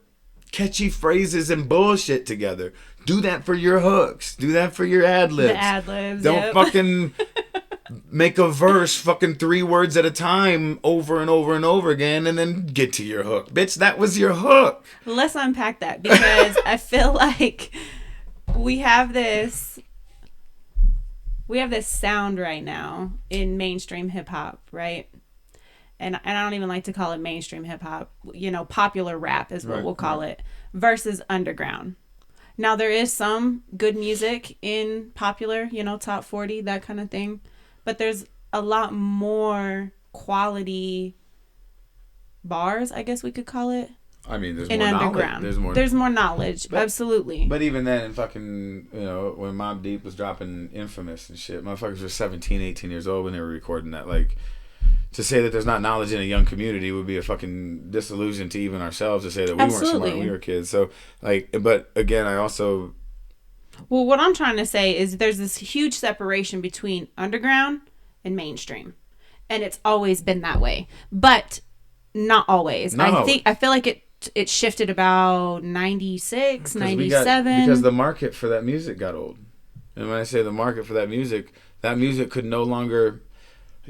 catchy phrases and bullshit together. Do that for your hooks. Do that for your ad-libs. The ad-libs, Don't fucking make a verse fucking 3 words at a time over and over and over again and then get to your hook. Bitch, that was your hook. Let's unpack that, because I feel like we have this sound right now in mainstream hip-hop, right? And I don't even like to call it mainstream hip-hop. You know, popular rap is what we'll call it, versus underground. Now, there is some good music in popular, you know, top 40, that kind of thing. But there's a lot more quality bars, I guess we could call it. I mean, there's in more underground. Knowledge. There's more knowledge, absolutely. But even then, fucking, you know, when Mobb Deep was dropping Infamous and shit, motherfuckers were 17, 18 years old when they were recording that. Like, to say that there's not knowledge in a young community would be a fucking disillusion to even ourselves, to say that we weren't smart when we were kids. So, like, but again, I also Well, what I'm trying to say is there's this huge separation between underground and mainstream. And it's always been that way. But not always. No. I feel like it shifted about 96, 97. Because the market for that music got old. And when I say the market for that music could no longer,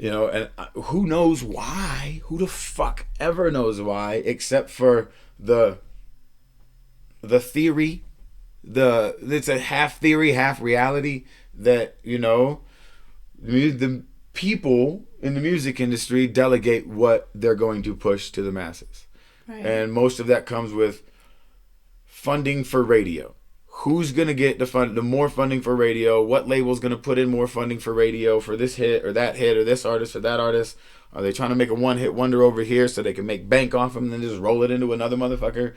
and who knows why? Who the fuck ever knows why? Except for the theory, it's a half theory, half reality that, the people in the music industry delegate what they're going to push to the masses. Right. And most of that comes with funding for radio. Who's going to get the more funding for radio? What label's going to put in more funding for radio for this hit or this artist or that artist? Are they trying to make a one-hit wonder over here so they can make bank off them and then just roll it into another motherfucker?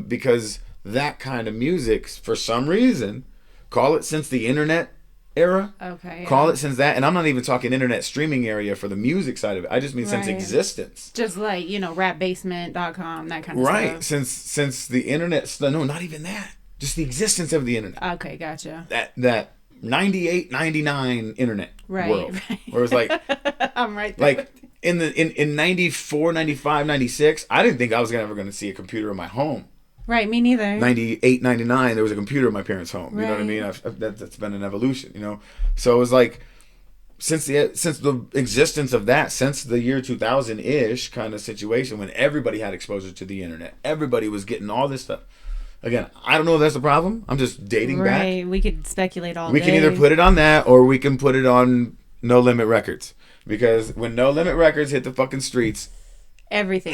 Because that kind of music, for some reason, call it since the internet era. Okay. Yeah. Call it since that, and I'm not even talking internet streaming area for the music side of it. I just mean since existence. Just like, rapbasement.com, that kind of stuff. Right. Since the internet, no, not even that. Just the existence of the internet. Okay, gotcha. That 98, 99 internet world. Right. Where it's like, I'm right there. Like in 94, 95, 96, I didn't think I was ever going to see a computer in my home. Right, me neither. 98, 99, there was a computer in my parents' home. You know what I mean? That's been an evolution, So it was like, since the existence of that, since the year 2000-ish kind of situation when everybody had exposure to the internet, everybody was getting all this stuff. Again, I don't know if that's the problem. I'm just dating back. Right, we could speculate all day. We can either put it on that or we can put it on No Limit Records. Because when No Limit Records hit the fucking streets, everything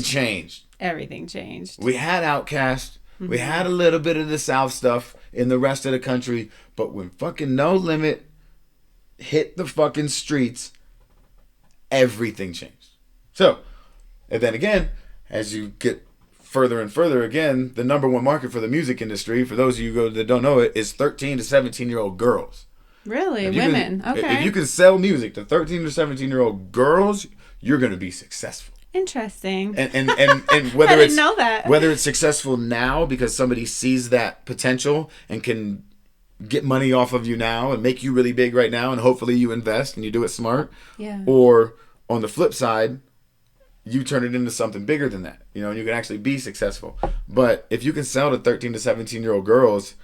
changed. Everything changed. We had Outkast. Mm-hmm. We had a little bit of the South stuff in the rest of the country. But when fucking No Limit hit the fucking streets, everything changed. So, and then again, as you get further and further, again, the number one market for the music industry, for those of you that don't know it, is 13 to 17-year-old girls. Really? Women? Okay. If you can sell music to 13 to 17-year-old girls, you're going to be successful. Interesting. And whether I didn't know that. Whether it's successful now because somebody sees that potential and can get money off of you now and make you really big right now, and hopefully you invest and you do it smart. Yeah. Or on the flip side, you turn it into something bigger than that, and you can actually be successful. But if you can sell to 13 to 17-year-old girls,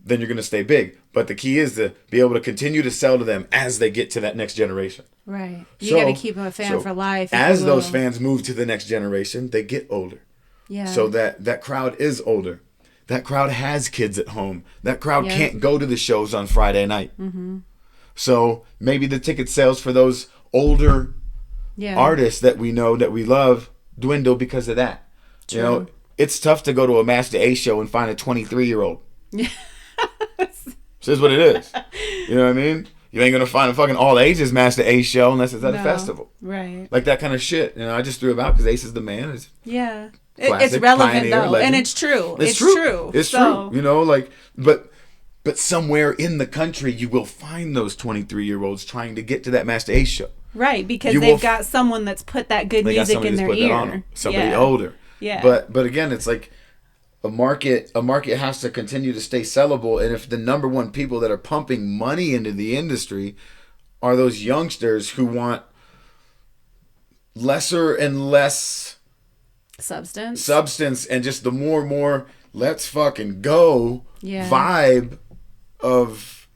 then you're going to stay big. But the key is to be able to continue to sell to them as they get to that next generation. Right. You got to keep a fan for life. As those fans move to the next generation, they get older. Yeah. So that crowd is older. That crowd has kids at home. That crowd can't go to the shows on Friday night. Mm-hmm. So maybe the ticket sales for those older artists that we know, that we love, dwindle because of that. True. It's tough to go to a Master A show and find a 23-year-old. Yeah. So it's what it is. You know what I mean? You ain't gonna find a fucking all ages Master A show unless it's at a festival. Right. Like that kind of shit. I just threw it out because Ace is the man. It's it's relevant though, legend. And it's true. It's true. It's true. But somewhere in the country you will find those 23-year-olds trying to get to that Master A show. Right, because they've got someone that's put that good music in their ear. Somebody older. Yeah. But again, it's like a market has to continue to stay sellable, and if the number one people that are pumping money into the industry are those youngsters who want lesser and less substance and just the more and more let's fucking go vibe of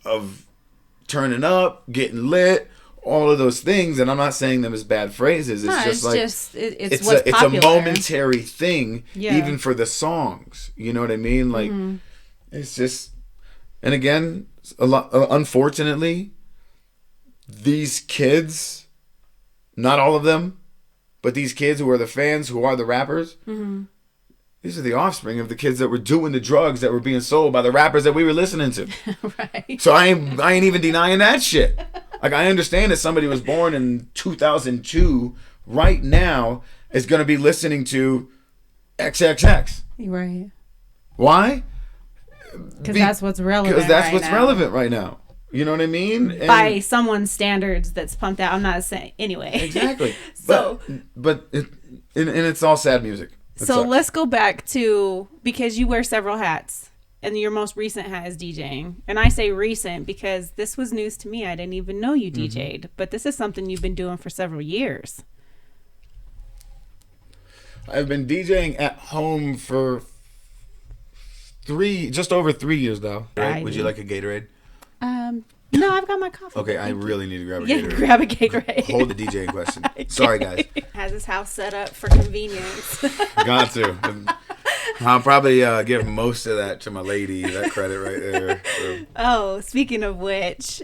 turning up, getting lit, all of those things, and I'm not saying them as bad phrases. It's it's a momentary thing, even for the songs. You know what I mean? Like, it's just, and again, a lot. Unfortunately, these kids, not all of them, but these kids who are the fans, who are the rappers, these are the offspring of the kids that were doing the drugs that were being sold by the rappers that we were listening to. Right. So I ain't even denying that shit. Like, I understand that somebody was born in 2002 right now is going to be listening to XXX. Right. Why? Because that's what's relevant. Because that's what's relevant right now. You know what I mean? And by someone's standards that's pumped out. I'm not saying anyway. Exactly. So, but it's all sad music. So let's go back to, because you wear several hats and your most recent hat is DJing. And I say recent because this was news to me. I didn't even know you DJ'd, but this is something you've been doing for several years. I've been DJing at home for just over 3 years now. Right? Would you like a Gatorade? No, I've got my coffee. Okay, I really need to grab a Yeah, Gatorade. grab a Gatorade. Hold the DJing question. Sorry, guys. Has his house set up for convenience. Got to. I'll probably give most of that to my lady. That credit right there. So. Oh, speaking of which,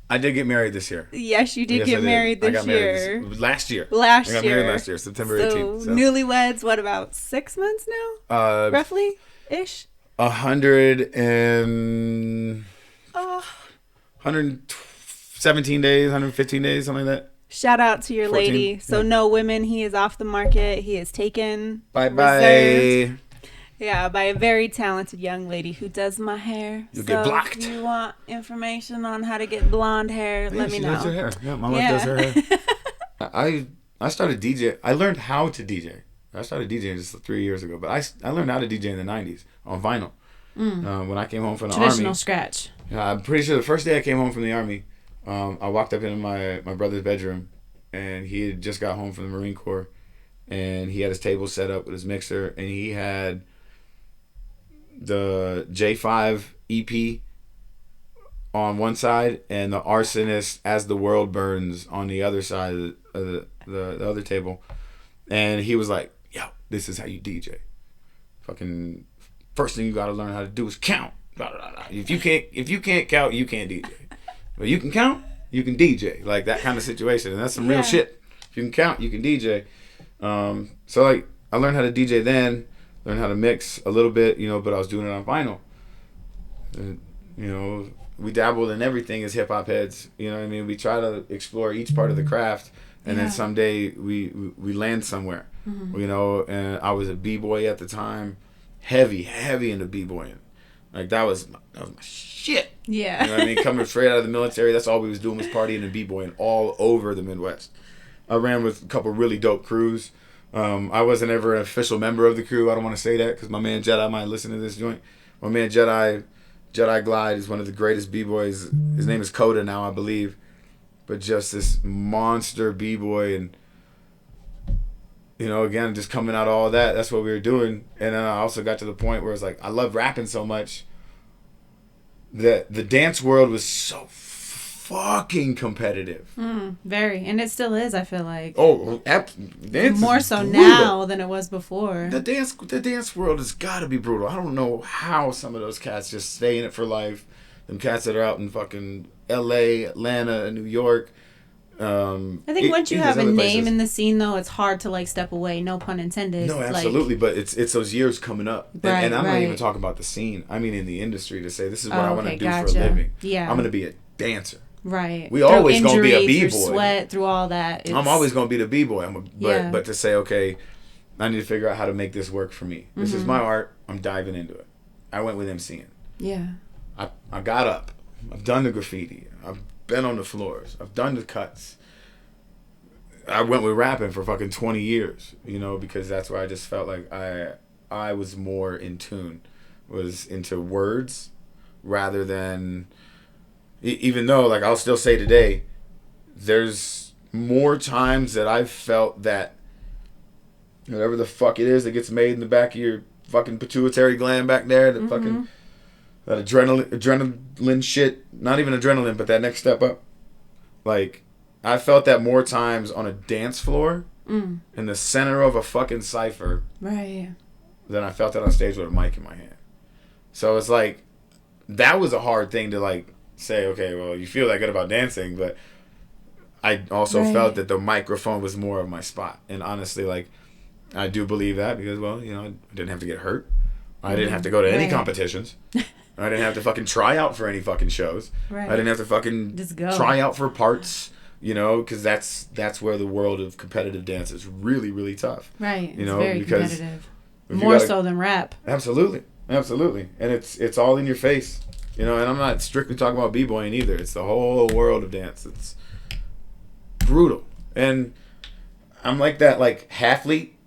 I did get married this year. yes, you did Yes, get I married I this got married year. last year. Last I got year. married last year, September 18th. So. Newlyweds, what, about 6 months now? Roughly ish? 117 days, 115 days, something like that. Shout out to your 14, lady. So yeah. no women. He is off the market. He is taken. Bye-bye. Reserved. Yeah, by a very talented young lady who does my hair. You'll get blocked. If you want information on how to get blonde hair, let me she know. does her hair. Yeah, my wife does her hair. I started DJ. I learned how to DJ. I started DJing just 3 years ago, but I learned how to DJ in the 90s on vinyl. When I came home from the Traditional Army. scratch. I'm pretty sure the first day I came home from the Army, I walked up into my brother's bedroom, and he had just got home from the Marine Corps, and he had his table set up with his mixer, and he had the J5 EP on one side and the Arsonist As the World Burns on the other side of the other table. And he was like, yo, this is how you DJ. Fucking first thing you gotta learn how to do is count. Blah, blah, blah. If you can't count, you can't DJ. But you can count, you can DJ. Like that kind of situation. And that's some real shit. If you can count, you can DJ. So like I learned how to DJ then, learned how to mix a little bit, but I was doing it on vinyl. We dabbled in everything as hip hop heads. You know what I mean? We try to explore each part of the craft, and then someday we land somewhere. And I was a b-boy at the time, heavy into b-boying. Like that was my shit. Yeah. You know what I mean? Coming straight out of the military, that's all we was doing was partying and b-boying all over the Midwest. I ran with a couple really dope crews. I wasn't ever an official member of the crew. I don't want to say that because my man Jedi might listen to this joint. My man Jedi Glide is one of the greatest b-boys. His name is Coda now, I believe. But just this monster b-boy, and again, just coming out of all that, that's what we were doing. And then I also got to the point where it's like I love rapping so much that the dance world was so fucking competitive. Very. And it still is, I feel like. Oh, dance more so now than it was before. The dance world has got to be brutal. I don't know how some of those cats just stay in it for life. Them cats that are out in fucking L.A., Atlanta, and New York. I think once you have a name in the scene, though, it's hard to step away. No pun intended. No, absolutely. But it's those years coming up, right, and I'm not even talking about the scene. I mean, in the industry, to say this is what I want to do gotcha. for a living. Yeah, I'm going to be a dancer. Right. We always going to be a b-boy. Through sweat, through all that. I'm always going to be the b-boy. But to say, okay, I need to figure out how to make this work for me. This is my art. I'm diving into it. I went with emceeing. Yeah. I got up. I've done the graffiti. I've been on the floors. I've done the cuts. I went with rapping for fucking 20 years, because that's where I just felt like I was more in tune, was into words rather than, even though, I'll still say today, there's more times that I've felt that whatever the fuck it is that gets made in the back of your fucking pituitary gland back there, the fucking, that adrenaline shit, not even adrenaline, but that next step up, I felt that more times on a dance floor in the center of a fucking cipher, right, than I felt it on stage with a mic in my hand. So it's that was a hard thing to say, okay, well, you feel that good about dancing, but I also felt that the microphone was more of my spot. And honestly, I do believe that because, well, I didn't have to get hurt. I didn't have to go to any competitions. I didn't have to fucking try out for any fucking shows. Right. I didn't have to fucking just go. Try out for parts. Because that's where the world of competitive dance is really, really tough. Right. It's very competitive. More so than rap. Absolutely. And it's all in your face. And I'm not strictly talking about b-boying either. It's the whole world of dance. It's brutal. And I'm like that, half-leet.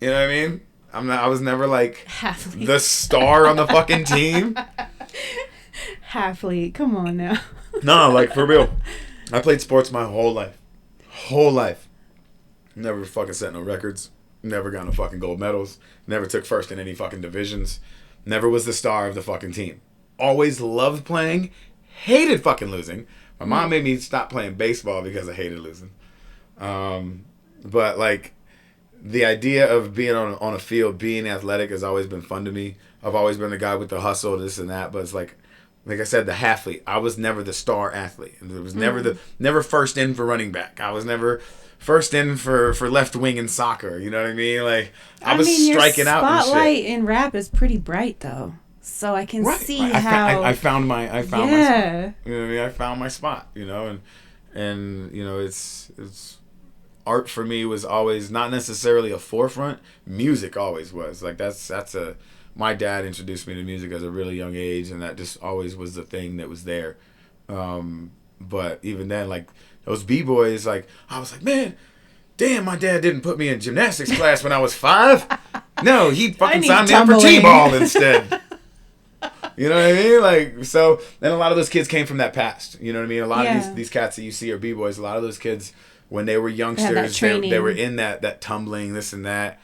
You know what I mean? I was never like Halfly. the star on the fucking team. Halfly. Come on now. No, like for real. I played sports my whole life. Never fucking set no records. Never got no fucking gold medals. Never took first in any fucking divisions. Never was the star of the fucking team. Always loved playing. Hated fucking losing. My mom made me stop playing baseball because I hated losing. But like the idea of being on a field, being athletic has always been fun to me. I've always been the guy with the hustle, this and that. But it's like I said, the athlete. I was never the star athlete. It was never first in for running back. I was never first in for left wing in soccer. You know what I mean? Like I was striking out and shit. Your spotlight in rap is pretty bright though, so I can see how I found my spot. You know what I mean? I found my spot. You know, and you know it's art for me was always not necessarily a forefront. Music always was. Like my dad introduced me to music at a really young age, and that just always was the thing that was there. But even then, like those b-boys, like I was like, man, damn, my dad didn't put me in gymnastics class when I was 5. No, he fucking signed me up for t-ball instead. You know what I mean? Like, so then a lot of those kids came from that past. You know what I mean? A lot of these cats that you see are b-boys. A lot of those kids, when they were youngsters, they were in that tumbling, this and that.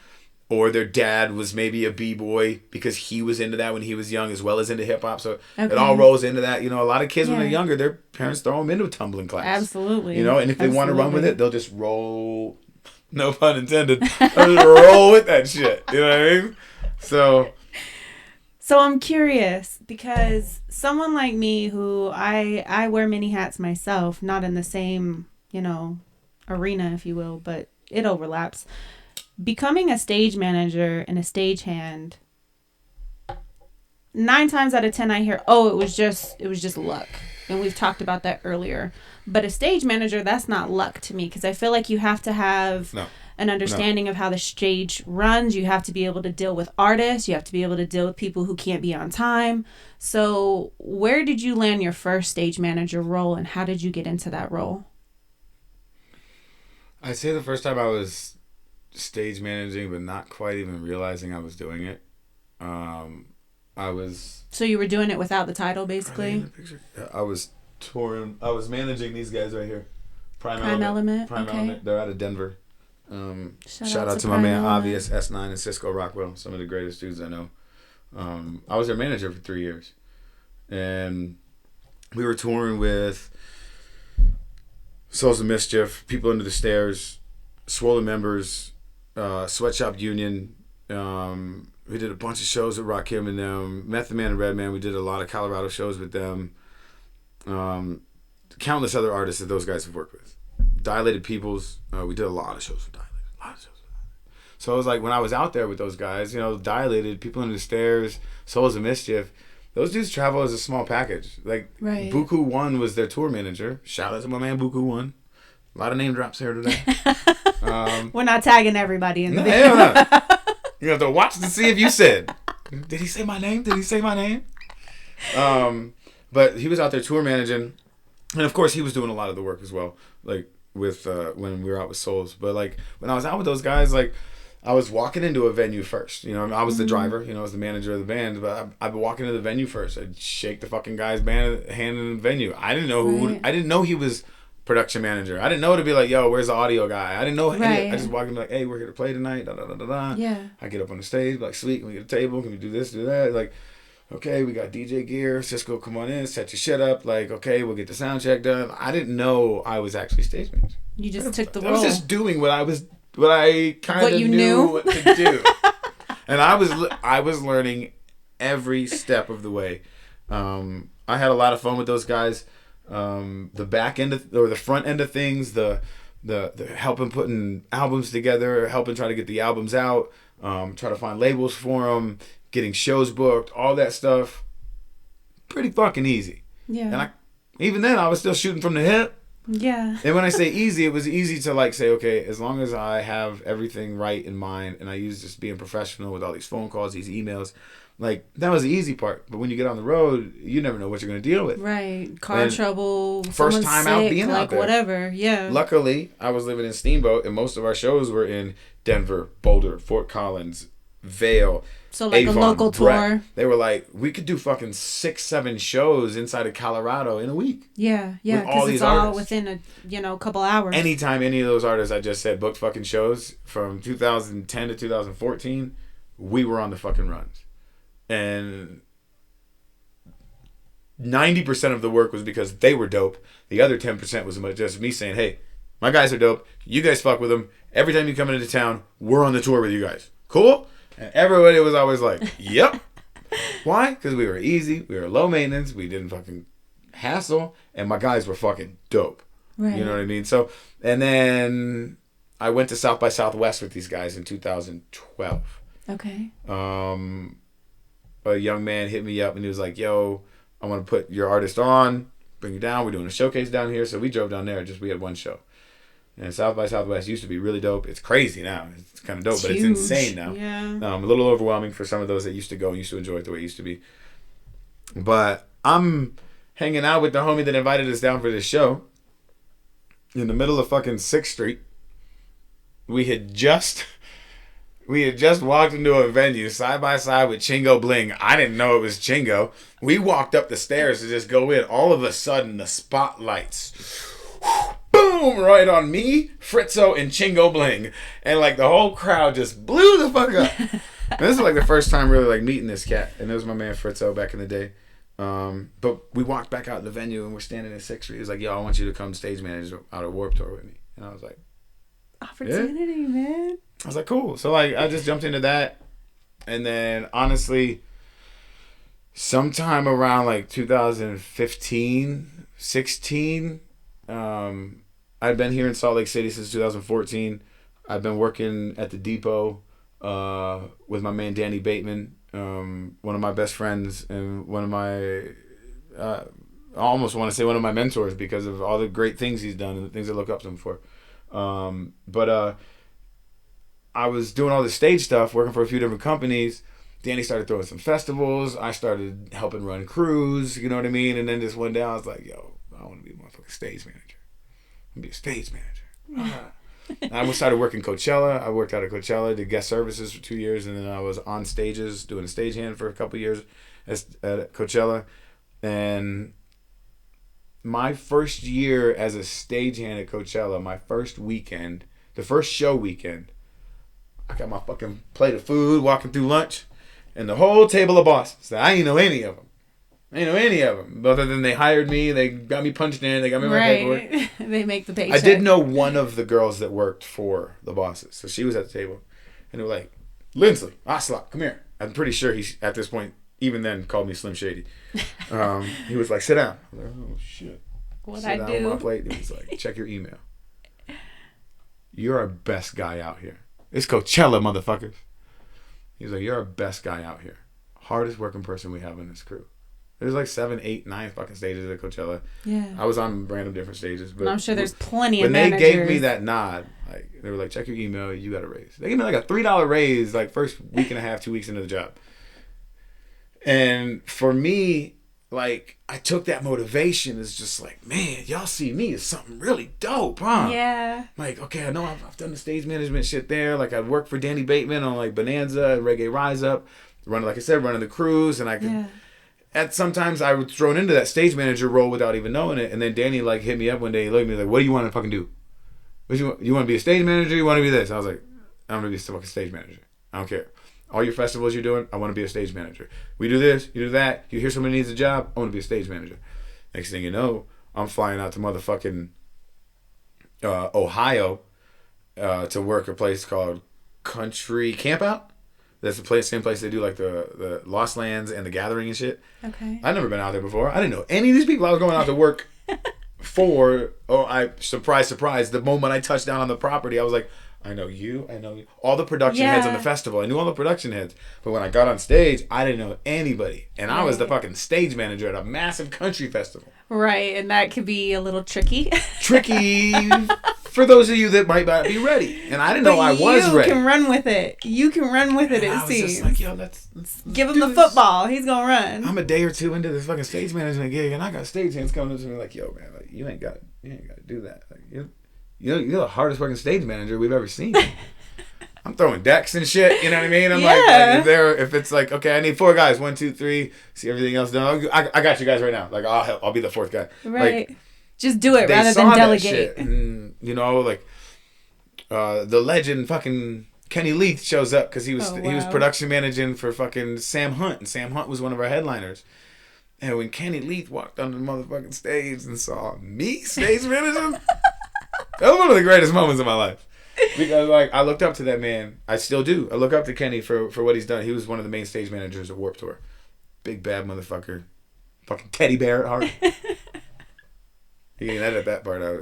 Or their dad was maybe a b-boy because he was into that when he was young, as well as into hip-hop. So it all rolls into that. You know, a lot of kids when they're younger, their parents throw them into a tumbling class. Absolutely. You know, and if they want to run with it, they'll just roll, no pun intended, they'll just roll with that shit. You know what I mean? So I'm curious because someone like me who I wear many hats myself, not in the same, you know, arena, if you will, but it overlaps. Becoming a stage manager and a stagehand, 9 times out of 10 I hear, it was just luck. And we've talked about that earlier. But a stage manager, that's not luck to me, because I feel like you have to have an understanding of how the stage runs. You have to be able to deal with artists. You have to be able to deal with people who can't be on time. So where did you land your first stage manager role, and how did you get into that role? I'd say the first time I was stage managing, but not quite even realizing I was doing it. So you were doing it without the title, basically? I was touring. I was managing these guys right here. Prime Element. They're out of Denver. Shout out to my man Obvious, S9, and Cisco Rockwell, some of the greatest dudes I know. I was their manager for 3 years, and we were touring with Souls of Mischief, People Under the Stairs, Swollen Members, Sweatshop Union. We did a bunch of shows with Rakim and them. Method Man and Redman, we did a lot of Colorado shows with them. Countless other artists that those guys have worked with. Dilated Peoples, we did a lot of shows with Dilated. So it was like when I was out there with those guys, you know, Dilated, People Under the Stairs, Souls of Mischief, those dudes travel as a small package. Like, Buku One was their tour manager. Shout out to my man Buku One. A lot of name drops here today. We're not tagging everybody in the video. Hell no. You have to watch to see if you said, did he say my name? But he was out there tour managing. And of course, he was doing a lot of the work as well. Like, with when we were out with Souls. But, like, when I was out with those guys, like, I was walking into a venue first. You know, I was the driver. You know, I was the manager of the band. But I'd be walking into the venue first. I'd shake the fucking guy's hand in the venue. I didn't know I didn't know he was production manager. I didn't know to be like, yo, where's the audio guy? I didn't know any. I just walked in like, hey, we're here to play tonight. Da da da da da. Yeah. I get up on the stage, like, sweet, can we get a table? Can we do this, do that? Like, okay, we got DJ gear. Cisco, come on in, set your shit up. Like, okay, we'll get the sound check done. I didn't know I was actually stage manager. You just took the role. I was just doing what I kind of knew what to do. And I was learning every step of the way. I had a lot of fun with those guys. The back end or the front end of things, the helping putting albums together, helping try to get the albums out, try to find labels for them, getting shows booked, all that stuff, pretty fucking easy. Yeah. And even then I was still shooting from the hip. Yeah. And when I say easy, it was easy to like say, okay, as long as I have everything right in mind and I use just being professional with all these phone calls, these emails, like that was the easy part. But when you get on the road, you never know what you're going to deal with. Right. Car trouble. First time sick, out being like out there. Whatever. Yeah. Luckily, I was living in Steamboat and most of our shows were in Denver, Boulder, Fort Collins, Vale. So like Avon, a local Brett. tour. They were like, we could do fucking 6-7 shows inside of Colorado in a week. Yeah, with all because these it's all artists. within a couple hours. Anytime any of those artists I just said booked fucking shows from 2010 to 2014, we were on the fucking runs. And 90% of the work was because they were dope. The other 10% was just me saying, hey, my guys are dope. You guys fuck with them. Every time you come into town, we're on the tour with you guys. Cool? And everybody was always like, yep. Why? Because we were easy. We were low maintenance. We didn't fucking hassle. And my guys were fucking dope. Right. You know what I mean? So, and then I went to South by Southwest with these guys in 2012. Okay. A young man hit me up and he was like, yo, I want to put your artist on, bring you down. We're doing a showcase down here. So we drove down there. We had one show. And South by Southwest used to be really dope. It's crazy now. It's kind of dope, but huge. It's insane now. Yeah. A little overwhelming for some of those that used to go and used to enjoy it the way it used to be. But I'm hanging out with the homie that invited us down for this show in the middle of fucking 6th Street. We had just walked into a venue side by side with Chingo Bling. I didn't know it was Chingo. We walked up the stairs to just go in. All of a sudden, the spotlights, boom, right on me, Fritzo, and Chingo Bling. And like the whole crowd just blew the fuck up. And this is like the first time really like meeting this cat. And it was my man Fritzo back in the day. But we walked back out in the venue and we're standing in 6th Street. He was like, yo, I want you to come stage manage out at Warped Tour with me. And I was like, opportunity, man. I was like, cool. So like I just jumped into that. And then honestly, sometime around like 2015, 16, I'd been here in Salt Lake City since 2014. I've been working at the depot with my man Danny Bateman, one of my best friends and one of my I almost want to say one of my mentors because of all the great things he's done and the things I look up to him for. But I was doing all this stage stuff, working for a few different companies. Danny started throwing some festivals. I started helping run crews, you know what I mean? And then just one day I was like, yo, I want to be a motherfucking stage manager. I'm going to be a stage manager. I started working Coachella. I worked out at Coachella, did guest services for 2 years, and then I was on stages doing a stagehand for a couple of years at Coachella. And my first year as a stagehand at Coachella, my first weekend, the first show weekend, I got my fucking plate of food walking through lunch, and the whole table of bosses. I ain't know any of them. Other than they hired me, they got me punched in, they got me my paperwork. They make the paycheck. I did know one of the girls that worked for the bosses, so she was at the table, and they were like, Lindsley, Ocelot, come here. I'm pretty sure he, at this point, even then, called me Slim Shady. He was like, sit down. I was like, oh, shit. What sit I down do. on my plate. He was like, check your email. You're our best guy out here. It's Coachella, motherfuckers. He was like, you're our best guy out here. Hardest working person we have in this crew. There's like 7, 8, 9 fucking stages at Coachella. Yeah. I was on random different stages. But and I'm sure there's plenty of when managers. they gave me that nod, like they were like, check your email, you got a raise. They gave me like a $3 raise like first week and a half, 2 weeks into the job. And for me, like I took that motivation as just like, man, y'all see me as something really dope, huh? Yeah. Like, okay, I know I've done the stage management shit there. Like I worked for Danny Bateman on like Bonanza and Reggae Rise up, running, like I said, running the crews, and I could. Yeah. At sometimes I was thrown into that stage manager role without even knowing it, and then Danny like hit me up one day. He looked at me like, "What do you want to fucking do? You want to be a stage manager? You want to be this?" I was like, "I'm gonna be a fucking stage manager. I don't care. All your festivals you're doing, I want to be a stage manager. We do this, you do that. You hear somebody needs a job, I want to be a stage manager." Next thing you know, I'm flying out to motherfucking Ohio to work a place called Country Campout. That's the same place they do like the Lost Lands and the Gathering and shit. Okay. I'd never been out there before. I didn't know any of these people I was going out to work for. Surprise, the moment I touched down on the property, I was like, I know you. All the production heads on the festival. I knew all the production heads. But when I got on stage, I didn't know anybody. And I was the fucking stage manager at a massive country festival. Right, and that could be a little tricky. Tricky for those of you that might not be ready. And I didn't know I was ready. You can run with it. It seems. Just like, yo, let's give him the football. He's gonna run. I'm a day or two into this fucking stage management gig, and I got stage hands coming up to me like, yo, man, like you ain't got to do that. Like, you're the hardest working stage manager we've ever seen. I'm throwing decks and shit. You know what I mean? I'm Yeah. like if it's like, okay, I need 4 guys, 1, 2, 3, see everything else done. I got you guys right now. Like I'll be the 4th guy. Right. Like, Just do it they rather saw than that delegate. shit. And, you know, like the legend fucking Kenny Leith shows up because he was production managing for fucking Sam Hunt, and Sam Hunt was one of our headliners. And when Kenny Leith walked on the motherfucking stage and saw me stage managing, that was one of the greatest moments of my life. Because like I looked up to that man. I still do. I look up to Kenny for what he's done. He was one of the main stage managers at Warped Tour. Big bad motherfucker. Fucking teddy bear at heart. You can edit that part out.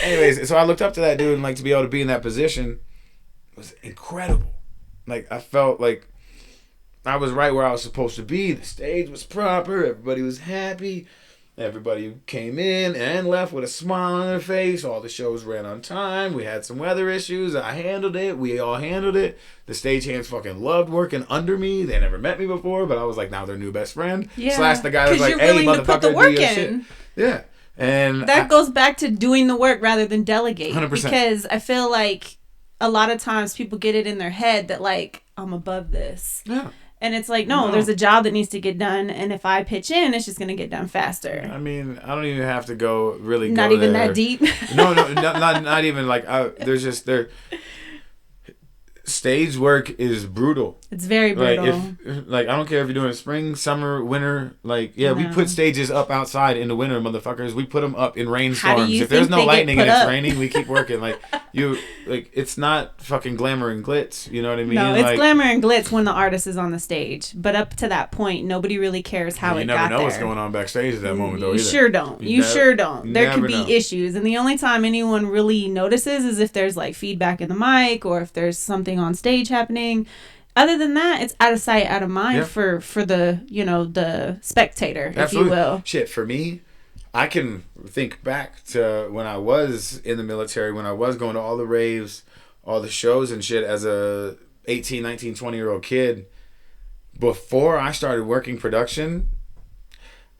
Anyways, so I looked up to that dude, and like to be able to be in that position was incredible. Like I felt like I was right where I was supposed to be. The stage was proper. Everybody was happy. Everybody came in and left with a smile on their face. All the shows ran on time. We had some weather issues. I handled it. We all handled it. The stagehands fucking loved working under me. They never met me before, but I was like now their new best friend. Yeah. Slash the guy that was like, hey, motherfucker, put the do work your in. shit. Yeah. And that goes back to doing the work rather than delegate. 100%. Because I feel like a lot of times people get it in their head that like, I'm above this. Yeah. And it's like, no, there's a job that needs to get done. And if I pitch in, it's just going to get done faster. I mean, I don't even have to go really Not go even there. that deep. No, not even like, there's just there. Stage work is brutal. It's very brutal. Like I don't care if you're doing spring, summer, winter. Like we put stages up outside in the winter, motherfuckers. We put them up in rainstorms. If there's no lightning and it's raining, we keep working. Like it's not fucking glamour and glitz. You know what I mean? No, it's like, glamour and glitz when the artist is on the stage. But up to that point, nobody really cares how it got there. You never know what's going on backstage at that moment, though. You sure don't. You sure don't. There could be issues, and the only time anyone really notices is if there's like feedback in the mic or if there's something on stage happening. Other than that, it's out of sight, out of mind for the the spectator, Absolutely. if you will. Shit, for me, I can think back to when I was in the military, when I was going to all the raves, all the shows and shit as a 18, 19, 20-year-old kid. Before I started working production,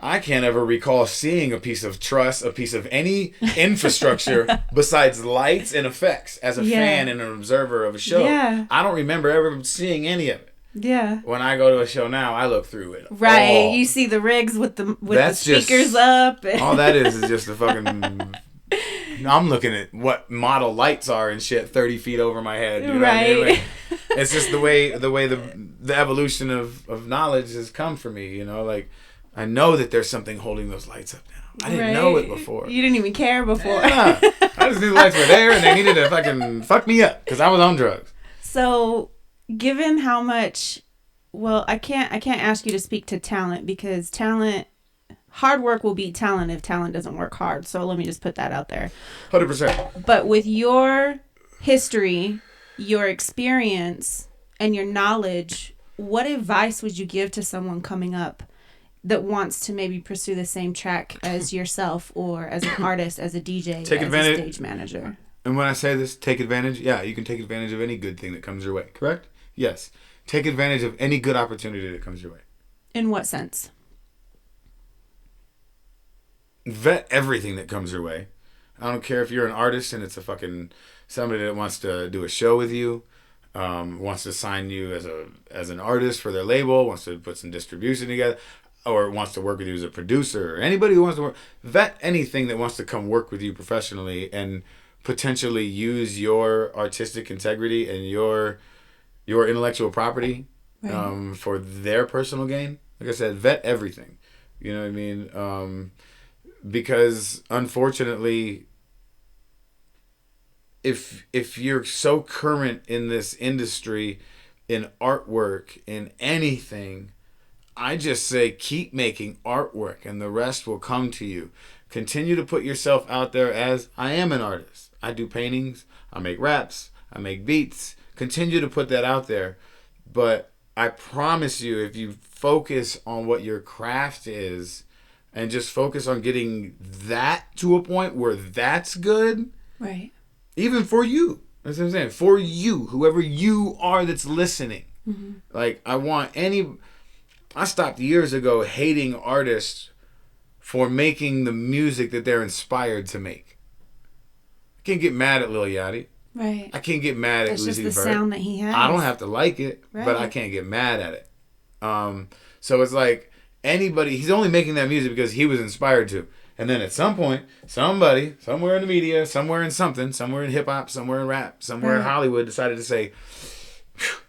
I can't ever recall seeing a piece of truss, a piece of any infrastructure besides lights and effects as a fan and an observer of a show. Yeah. I don't remember ever seeing any of it. Yeah. When I go to a show now, I look through it. Right. all. You see the rigs with the That's speakers just, up. All that is just a fucking... I'm looking at what model lights are and shit 30 feet over my head. You know what I mean? Like, it's just the way the evolution of knowledge has come for me, you know? Like, I know that there's something holding those lights up now. I didn't know it before. You didn't even care before. Yeah. I just knew the lights were there and they needed to fucking fuck me up because I was on drugs. So, given how much, well, I can't ask you to speak to talent because hard work will beat talent if talent doesn't work hard. So let me just put that out there. 100%. But with your history, your experience, and your knowledge, what advice would you give to someone coming up that wants to maybe pursue the same track as yourself or as an artist, as a DJ, Take as advantage. a stage manager? And when I say this, take advantage, yeah, you can take advantage of any good thing that comes your way, correct? Yes. Take advantage of any good opportunity that comes your way. In what sense? Vet everything that comes your way. I don't care if you're an artist and it's a fucking somebody that wants to do a show with you, wants to sign you as an artist for their label, wants to put some distribution together, or wants to work with you as a producer, or anybody who wants to work. Vet anything that wants to come work with you professionally and potentially use your artistic integrity and your intellectual property for their personal gain. Like I said, vet everything. You know what I mean? Because unfortunately, if you're so current in this industry, in artwork, in anything, I just say keep making artwork and the rest will come to you. Continue to put yourself out there as I am an artist. I do paintings, I make raps, I make beats. Continue to put that out there. But I promise you, if you focus on what your craft is and just focus on getting that to a point where that's good, Right. even for you. That's what I'm saying. For you, whoever you are that's listening. Mm-hmm. Like, I stopped years ago hating artists for making the music that they're inspired to make. I can't get mad at Lil Yachty. Right. I can't get mad at It's Uzi just the Vert. sound that he has. I don't have to like it, but I Right. can't get mad at it. So it's like anybody, he's only making that music because he was inspired to. And then at some point, somebody, somewhere in the media, somewhere in something, somewhere in hip hop, somewhere in rap, somewhere in Hollywood decided to say,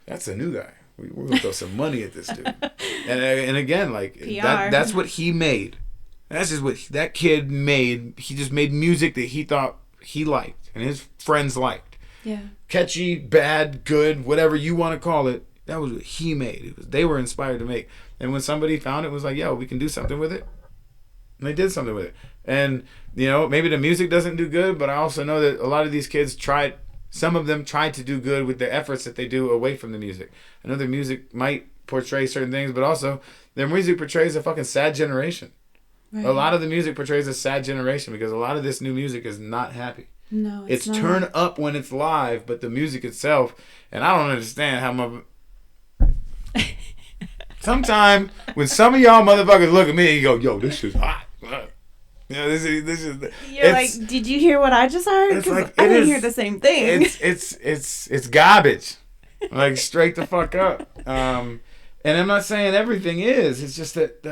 that's a new guy. We're going to throw some money at this dude. And again, like, that's what he made. That's just what that kid made. He just made music that he thought he liked and his friends liked. Yeah. Catchy, bad, good, whatever you want to call it. That was what he made. They were inspired to make. And when somebody found it, was like, yo, we can do something with it. And they did something with it. And, you know, maybe the music doesn't do good, but I also know that a lot of these kids some of them tried to do good with the efforts that they do away from the music. I know their music might portray certain things, but also their music portrays a fucking sad generation. Right. A lot of the music portrays a sad generation because a lot of this new music is not happy. No, it's not. Turn up when it's live, but the music itself, and I don't understand how much. Sometimes when some of y'all motherfuckers look at me and you go, yo, this shit's hot. You know, this is. You're like, did you hear what I just heard? Because like, I didn't hear the same thing. It's garbage, like straight the fuck up. And I'm not saying everything is. It's just that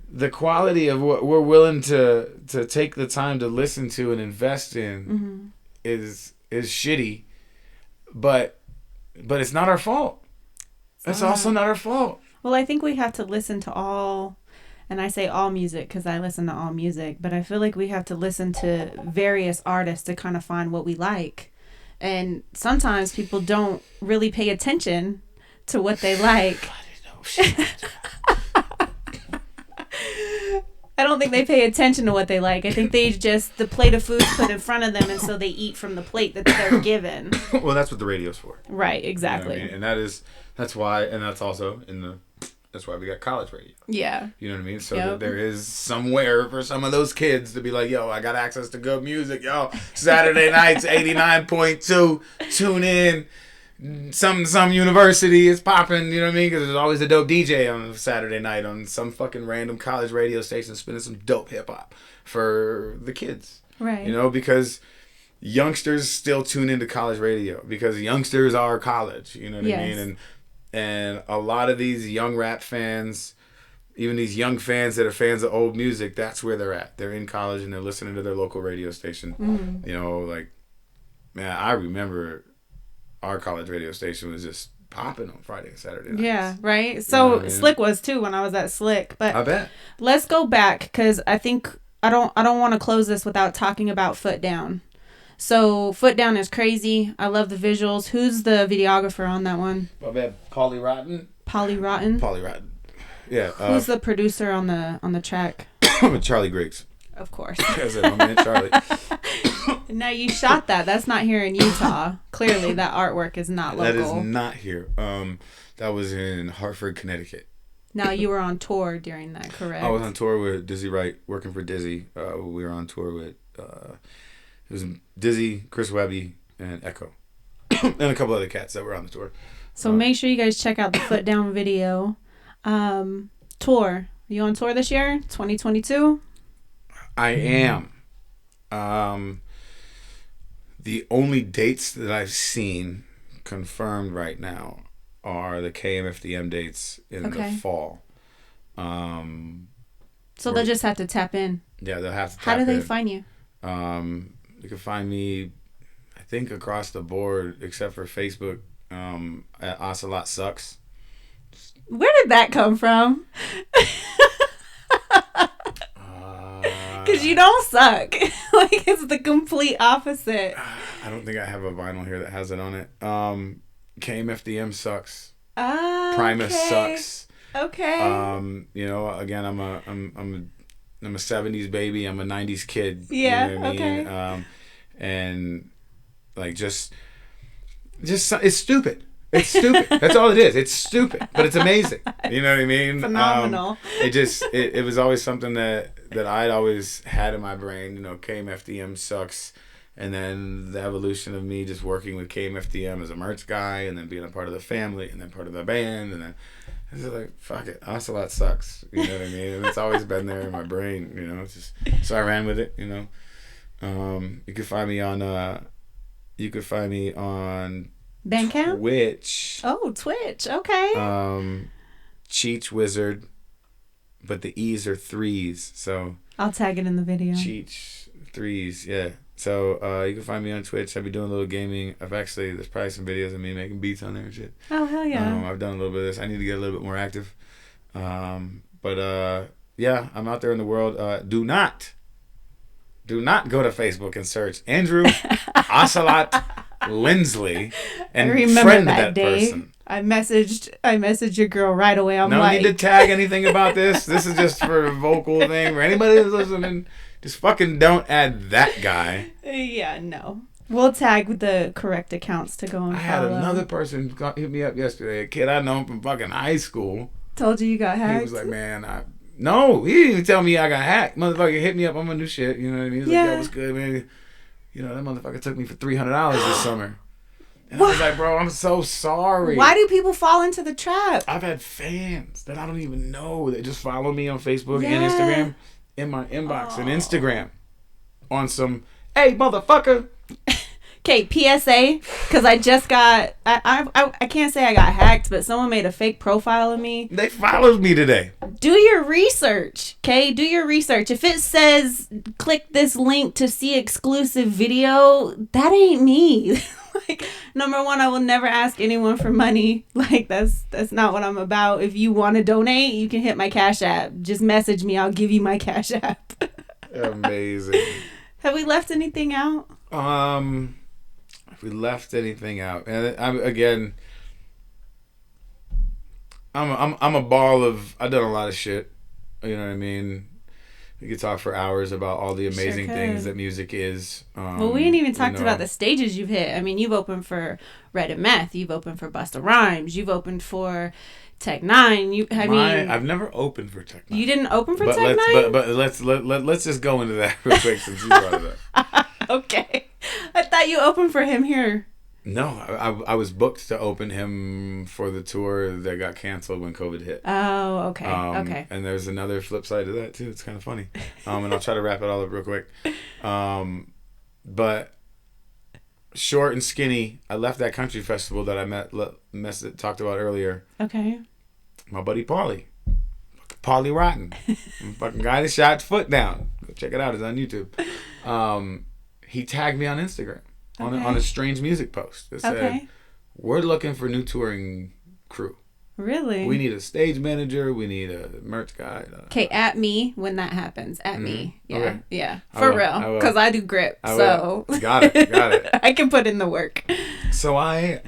the quality of what we're willing to take the time to listen to and invest in is shitty, but it's not our fault. It's also not our fault. Well, I think we have to listen to all, and I say all music because I listen to all music, but I feel like we have to listen to various artists to kind of find what we like. And sometimes people don't really pay attention to what they like. I don't think they pay attention to what they like. I think they just, the plate of food's put in front of them, and so they eat from the plate that they're given. Well, that's what the radio's for. Right, exactly. You know what I mean? And that's why, and that's also that's why we got college radio. Yeah. You know what I mean? So that there is somewhere for some of those kids to be like, yo, I got access to good music, yo. Saturday nights, 89.2, tune in. Some university is popping, you know what I mean? Because there's always a dope DJ on Saturday night on some fucking random college radio station spinning some dope hip hop for the kids. Right. You know, because youngsters still tune into college radio because youngsters are college, you know what I mean? And a lot of these young rap fans, even these young fans that are fans of old music, that's where they're at. They're in college and they're listening to their local radio station. Mm-hmm. You know, like, man, I remember our college radio station was just popping on Friday and Saturday nights. Yeah, right? So you know I mean? Slick was too when I was at Slick. But I bet. Let's go back because I think I don't want to close this without talking about Foot Down. So Foot Down is crazy. I love the visuals. Who's the videographer on that one? My bad. Polly Rotten. Yeah. Who's the producer on the track? Charlie Griggs. Of course. That's it, my man Charlie. Now you shot that. That's not here in Utah. Clearly, that artwork is not local. That is not here. That was in Hartford, Connecticut. Now you were on tour during that, correct? I was on tour with Dizzy Wright, working for Dizzy. We were on tour with it was Dizzy, Chris Webby, and Echo, and a couple other cats that were on the tour. So make sure you guys check out the Foot Down video. Tour. Are you on tour this year, 2022? I am. The only dates that I've seen confirmed right now are the KMFDM dates in the fall. So they'll just have to tap in. Yeah, they'll have to tap in. How do they find you? You can find me, I think, across the board, except for Facebook, at Ocelot Sucks. Where did that come from? Because you don't suck. Like, it's the complete opposite. I don't think I have a vinyl here that has it on it. KMFDM sucks. Primus sucks. Okay. You know, again, I'm a 70s baby. I'm a 90s kid. Yeah. You know what I mean? Okay. And like just it's stupid. It's stupid. That's all it is. It's stupid, but it's amazing. You know what I mean? Phenomenal. It was always something that I'd always had in my brain. You know, KMFDM sucks. And then the evolution of me just working with KMFDM as a merch guy, and then being a part of the family, and then part of the band, and then it's like, fuck it, Ocelot sucks. You know what I mean? And it's always been there in my brain. You know, it's just so I ran with it. You know, you can find me on You could find me on Bandcamp? Twitch. Oh, Twitch. Okay. Cheech Wizard, but the E's are 3s. So I'll tag it in the video. Cheech 3s, yeah. So you can find me on Twitch. I'll be doing a little gaming. There's probably some videos of me making beats on there and shit. Oh, hell yeah. I've done a little bit of this. I need to get a little bit more active. Yeah, I'm out there in the world. Do not go to Facebook and search Andrew Ocelot Lindsley and friend that person. I messaged your girl right away. I'm no like, need to tag anything about this. This is just for a vocal thing. For anybody that's listening, just fucking don't add that guy. Yeah, no. We'll tag the correct accounts to go and I had follow. another person hit me up yesterday. A kid I know from fucking high school. Told you got hacked? He was like, man, no, he didn't even tell me I got hacked. Motherfucker hit me up on my new shit. You know what I mean? He's like, yo, what's good, man? You know, that motherfucker took me for $300 this summer. And I was like, bro, I'm so sorry. Why do people fall into the trap? I've had fans that I don't even know that just follow me on Facebook and Instagram in my inbox and Instagram on some, hey, motherfucker. Okay, PSA, because I just got, I can't say I got hacked, but someone made a fake profile of me. They followed me today. Do your research, okay? Do your research. If it says, click this link to see exclusive video, that ain't me. Like, number one, I will never ask anyone for money. Like, that's not what I'm about. If you want to donate, you can hit my Cash App. Just message me. I'll give you my Cash App. Amazing. Have we left anything out? If we left anything out, and I'm a ball of. I've done a lot of shit. You know what I mean? We could talk for hours about all the amazing things that music is. Well, we ain't even talked about the stages you've hit. I mean, you've opened for Red and Meth. You've opened for Busta Rhymes. You've opened for TECH N9NE. I've never opened for TECH N9NE. You didn't open for TECH N9NE? But let's just go into that real quick since you brought it up. Okay. I thought you opened for him here. No, I was booked to open him for the tour that got canceled when COVID hit. Oh, okay. Okay. And there's another flip side to that too. It's kind of funny. And I'll try to wrap it all up real quick. But short and skinny, I left that country festival that I talked about earlier. Okay. My buddy Paulie Rotten, fucking guy that shot his foot down. Go check it out. It's on YouTube. He tagged me on Instagram on a strange music post that said, "We're looking for new touring crew. Really? We need a stage manager. We need a merch guy." Okay, at me when that happens. At me. Yeah. Okay. Yeah. For real. Because I do grip. So got it. I can put in the work. So I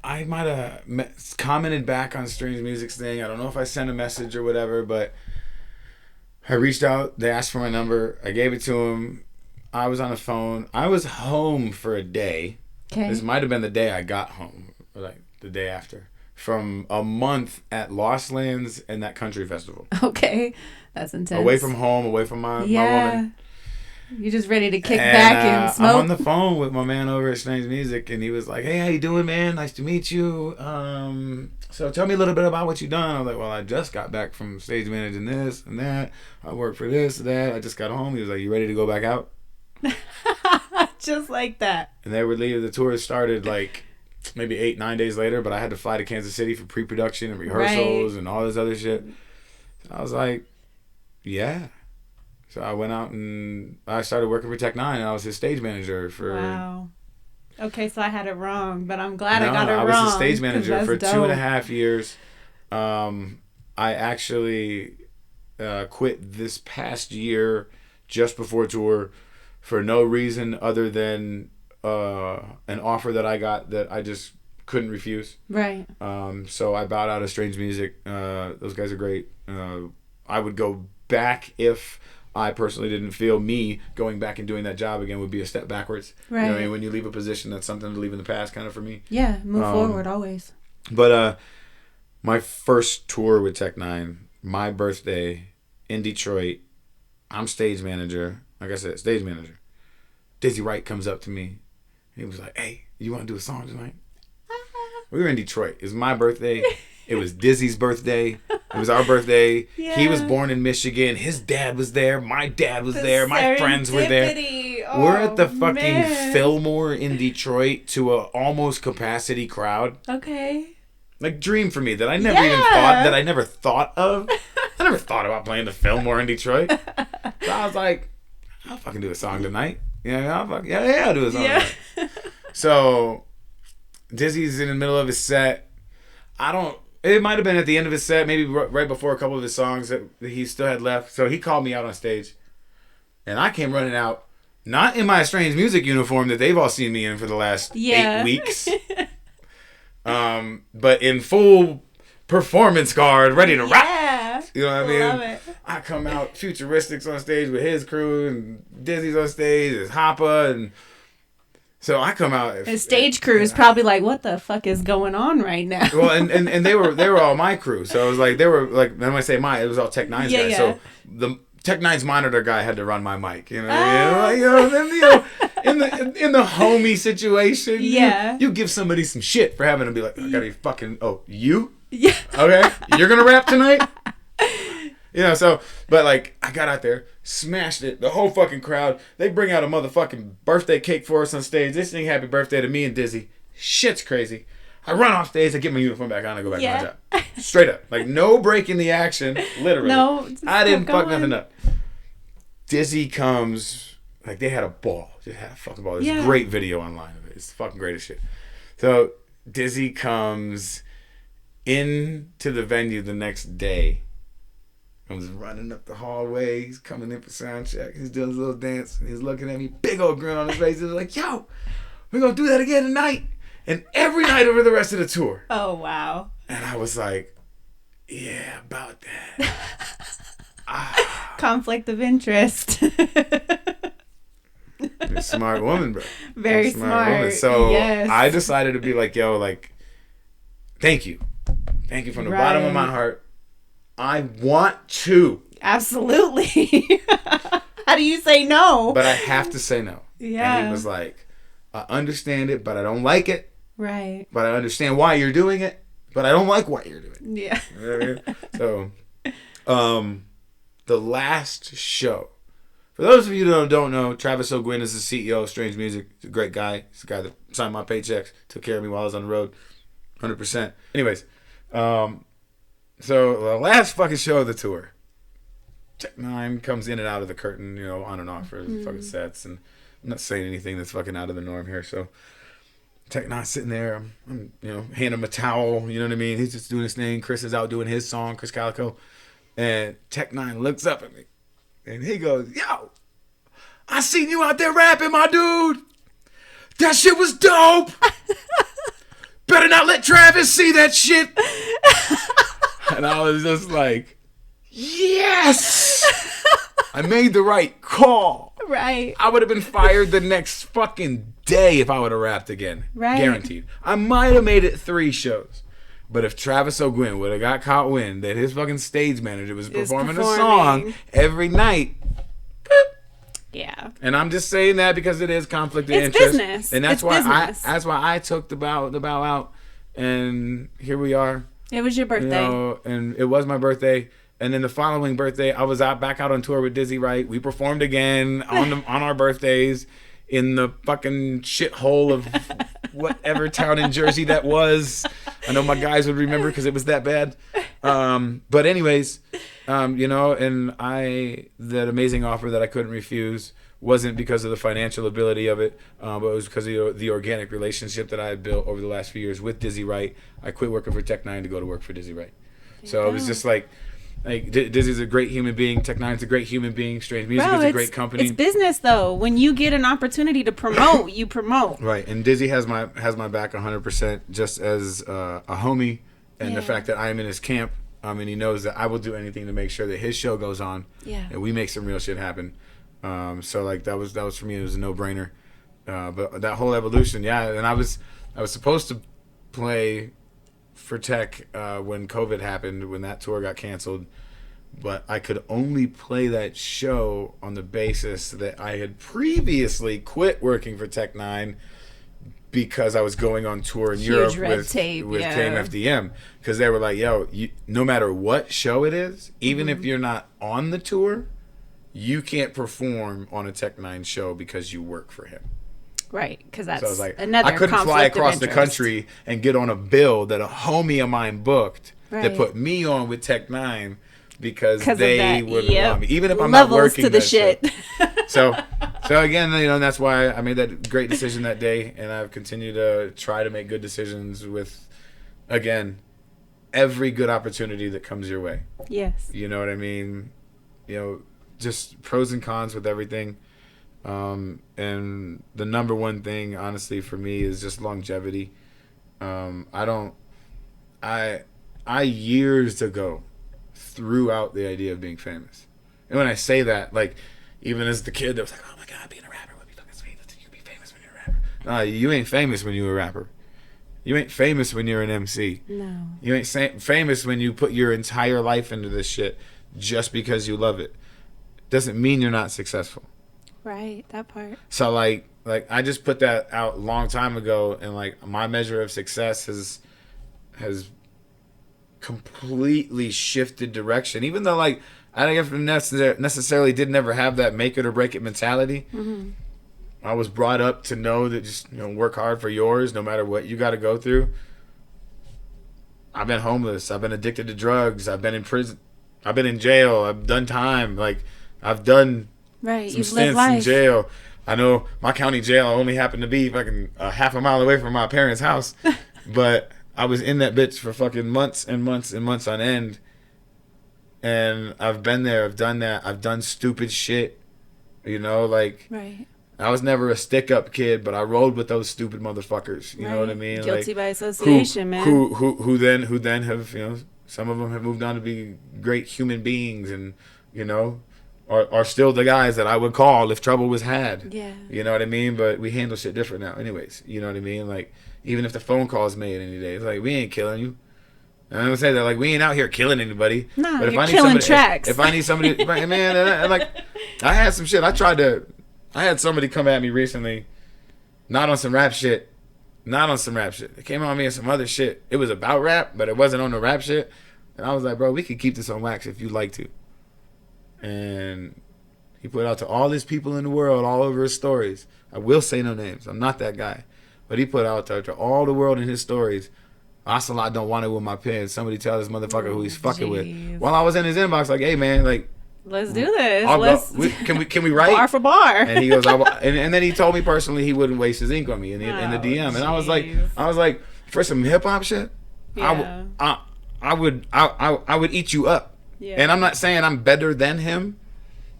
might have commented back on Strange Music's thing. I don't know if I sent a message or whatever, but I reached out. They asked for my number. I gave it to him. I was on the phone. I was home for a day. Okay. This might have been the day I got home, or like the day after, from a month at Lost Lands and that country festival. Okay, that's intense. Away from home, away from my woman. You're just ready to kick back and smoke. I'm on the phone with my man over at Strange Music, and he was like, "Hey, how you doing, man? Nice to meet you. So tell me a little bit about what you done." I was like, "Well, I just got back from stage managing this and that. I work for this and that. I just got home." He was like, "You ready to go back out?" Just like that. And they were leaving. The tour started like maybe 8-9 days later, but I had to fly to Kansas City for pre-production and rehearsals and all this other shit. So I was like, yeah. So I went out and I started working for TECH N9NE, and I was his stage manager for... Wow. Okay, so I had it wrong, but I'm glad I got it wrong. I was his stage manager for dope. 2.5 years. I actually quit this past year just before tour for no reason other than an offer that I got that I just couldn't refuse. Right. So I bowed out of Strange Music. Those guys are great. I would go back if I personally didn't feel me going back and doing that job again would be a step backwards. Right. You know what I mean? When you leave a position, that's something to leave in the past kind of for me. Yeah, move forward always. But my first tour with TECH N9NE, my birthday in Detroit, I'm stage manager. Like I said, stage manager. Dizzy Wright comes up to me. He was like, "Hey, you want to do a song tonight?" We were in Detroit. It was my birthday. It was Dizzy's birthday. It was our birthday. Yeah. He was born in Michigan. His dad was there. My dad was there. My friends were there. We're at the Oh, fucking man. Fillmore in Detroit to a almost capacity crowd. Okay. Like dream for me that I never even thought that I never thought of. I never thought about playing the Fillmore in Detroit. So I was like, I'll fucking do a song tonight. I'll do a song tonight. So Dizzy's in the middle of his set. It might have been at the end of his set, maybe right before a couple of his songs that he still had left. So he called me out on stage. And I came running out, not in my Strange Music uniform that they've all seen me in for the last 8 weeks. But in full performance guard, ready to rap. You know what I mean? Love it. I come out Futuristics on stage with his crew, and Dizzy's on stage, there's Hoppa, and so I come out. The stage crew is probably like, what the fuck is going on right now? Well, and they were all my crew, so it was like they were like, when I say my, it was all Tech N9ne's guys. Yeah. So the Tech N9ne's monitor guy had to run my mic. In the homie situation, you give somebody some shit for having to be like, I gotta be fucking. Oh, you? Yeah. Okay, you're gonna rap tonight. So, but like, I got out there, smashed it. The whole fucking crowd, they bring out a motherfucking birthday cake for us on stage. They sing happy birthday to me and Dizzy. Shit's crazy. I run off stage, I get my uniform back on, I go back to my job. Straight up. Like, no break in the action, literally. No, I didn't fuck nothing up. Dizzy comes, like, they had a ball. Just had a fucking ball. There's a great video online of it. It's fucking great as shit. So, Dizzy comes into the venue the next day. I was running up the hallway. He's coming in for sound check. He's doing his little dance. He's looking at me, big old grin on his face. He's like, yo, we're going to do that again tonight. And every night over the rest of the tour. Oh, wow. And I was like, yeah, about that. Conflict of interest. You're a smart woman, bro. Very smart. Woman. So yes. I decided to be like, yo, like, thank you. Thank you from the bottom of my heart. I want to. Absolutely. How do you say no? But I have to say no. Yeah. And he was like, I understand it, but I don't like it. Right. But I understand why you're doing it, but I don't like why you're doing it. Yeah. You know what I mean? So, the last show. For those of you that don't know, Travis O'Gwyn is the CEO of Strange Music. He's a great guy. He's the guy that signed my paychecks, took care of me while I was on the road. 100%. Anyways, so the last fucking show of the tour, Tech N9ne comes in and out of the curtain, on and off for fucking sets, and I'm not saying anything that's fucking out of the norm here. So Tech N9ne sitting there, I'm handing him a towel, you know what I mean? He's just doing his thing. Chris is out doing his song, Chris Calico, and Tech N9ne looks up at me, and he goes, "Yo, I seen you out there rapping, my dude. That shit was dope. Better not let Travis see that shit." And I was just like, yes! I made the right call. Right. I would have been fired the next fucking day if I would have rapped again. Right. Guaranteed. I might have made it 3 shows. But if Travis O'Gwyn would have got caught wind that his fucking stage manager was performing a song every night, yeah. And I'm just saying that because it is conflict of It's interest. business. And that's It's why business. that's why I took the bow out, and here we are. It was your birthday. And it was my birthday. And then the following birthday, I was back out on tour with Dizzy Wright. We performed again on our birthdays in the fucking shithole of whatever town in Jersey that was. I know my guys would remember because it was that bad. But anyways, and that amazing offer that I couldn't refuse wasn't because of the financial ability of it, but it was because of the organic relationship that I had built over the last few years with Dizzy Wright. I quit working for Tech N9ne to go to work for Dizzy Wright. So it was just like Dizzy's a great human being. Tech N9ne's a great human being. Strange Music is a great company. It's business though. When you get an opportunity to promote, you promote. Right, and Dizzy has my back 100%, just as a homie, and the fact that I am in his camp. And he knows that I will do anything to make sure that his show goes on. Yeah. And we make some real shit happen. So like that was for me. It was a no-brainer. But that whole evolution, and I was supposed to play for Tech when COVID happened, when that tour got canceled, but I could only play that show on the basis that I had previously quit working for Tech N9ne because I was going on tour in Europe with KMFDM, because they were like, yo, no matter what show it is, even if you're not on the tour, you can't perform on a TECH N9NE show because you work for him. Right, because that's So I was like, another I couldn't fly conflict of across the interest. country and get on a bill that a homie of mine booked that Right. put me on with TECH N9NE because 'Cause of they that, wouldn't yep. allow me, even if I'm Levels not working to the that shit. So again, you know, that's why I made that great decision that day, and I've continued to try to make good decisions with, again, every good opportunity that comes your way. Yes. You know what I mean? You know, just pros and cons with everything. And the number one thing, honestly, for me is just longevity. I years ago threw out the idea of being famous. And when I say that, like, even as the kid that was like, oh my God, being a rapper would be fucking sweet. You can be famous when you're a rapper. No, you ain't famous when you're a rapper. You ain't famous when you're an MC. No. You ain't famous when you put your entire life into this shit just because you love it. Doesn't mean you're not successful. Right, that part. So like I just put that out a long time ago, and like my measure of success has completely shifted direction. Even though like I don't necessarily did never have that make it or break it mentality. Mm-hmm. I was brought up to know that just, you know, work hard for yours no matter what you got to go through. I've been homeless. I've been addicted to drugs. I've been in prison. I've been in jail. I've done time. Like I've done Right, some you've lived stints in life. jail. I know my county jail only happened to be fucking a half a mile away from my parents' house, but I was in that bitch for fucking months and months and months on end. And I've been there. I've done that. I've done stupid shit. You know, like Right. I was never a stick-up kid, but I rolled with those stupid motherfuckers. You know what I mean? Guilty like, by association, man. Who then have, you know, some of them have moved on to be great human beings, and you know, are still the guys that I would call if trouble was had. Yeah. You know what I mean? But we handle shit different now, anyways. You know what I mean? Like even if the phone call's made any day, it's like we ain't killing you. And I'm gonna say that like we ain't out here killing anybody. Nah, but if you're I need killing somebody, tracks. If I need somebody, man, and like I had some shit. I had somebody come at me recently, not on some rap shit. They came on me and some other shit. It was about rap, but it wasn't on the rap shit. And I was like, bro, we could keep this on wax if you'd like to. And he put out to all these people in the world, all over his stories. I will say no names. I'm not that guy. But he put out to all the world in his stories, Ocelot don't want it with my pen. Somebody tell this motherfucker who he's fucking with. While I was in his inbox, like, hey, man, like, Let's do this. Can we write bar for bar? And he goes, and then he told me personally he wouldn't waste his ink on me in the DM. And I was like, for some hip hop shit, Yeah. I would eat you up. Yeah. And I'm not saying I'm better than him.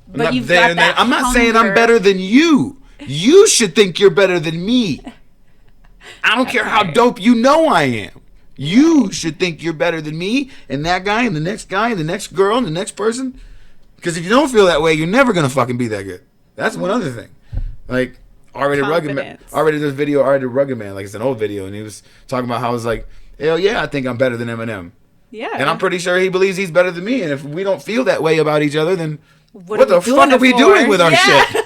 But you've got that I'm not saying I'm hunger. better than you. You should think you're better than me. I don't care how dope you know I am. You should think you're better than me and that guy and the next guy and the next girl and the next person. Because if you don't feel that way, you're never going to fucking be that good. That's one other thing. Like, already Rugged Man. Already this video, already Rugged Man. Like, it's an old video. And he was talking about how I was like, hell yeah, I think I'm better than Eminem. Yeah. And I'm pretty sure he believes he's better than me. And if we don't feel that way about each other, then What what are the we doing fuck are it we for? doing with our Yeah. shit?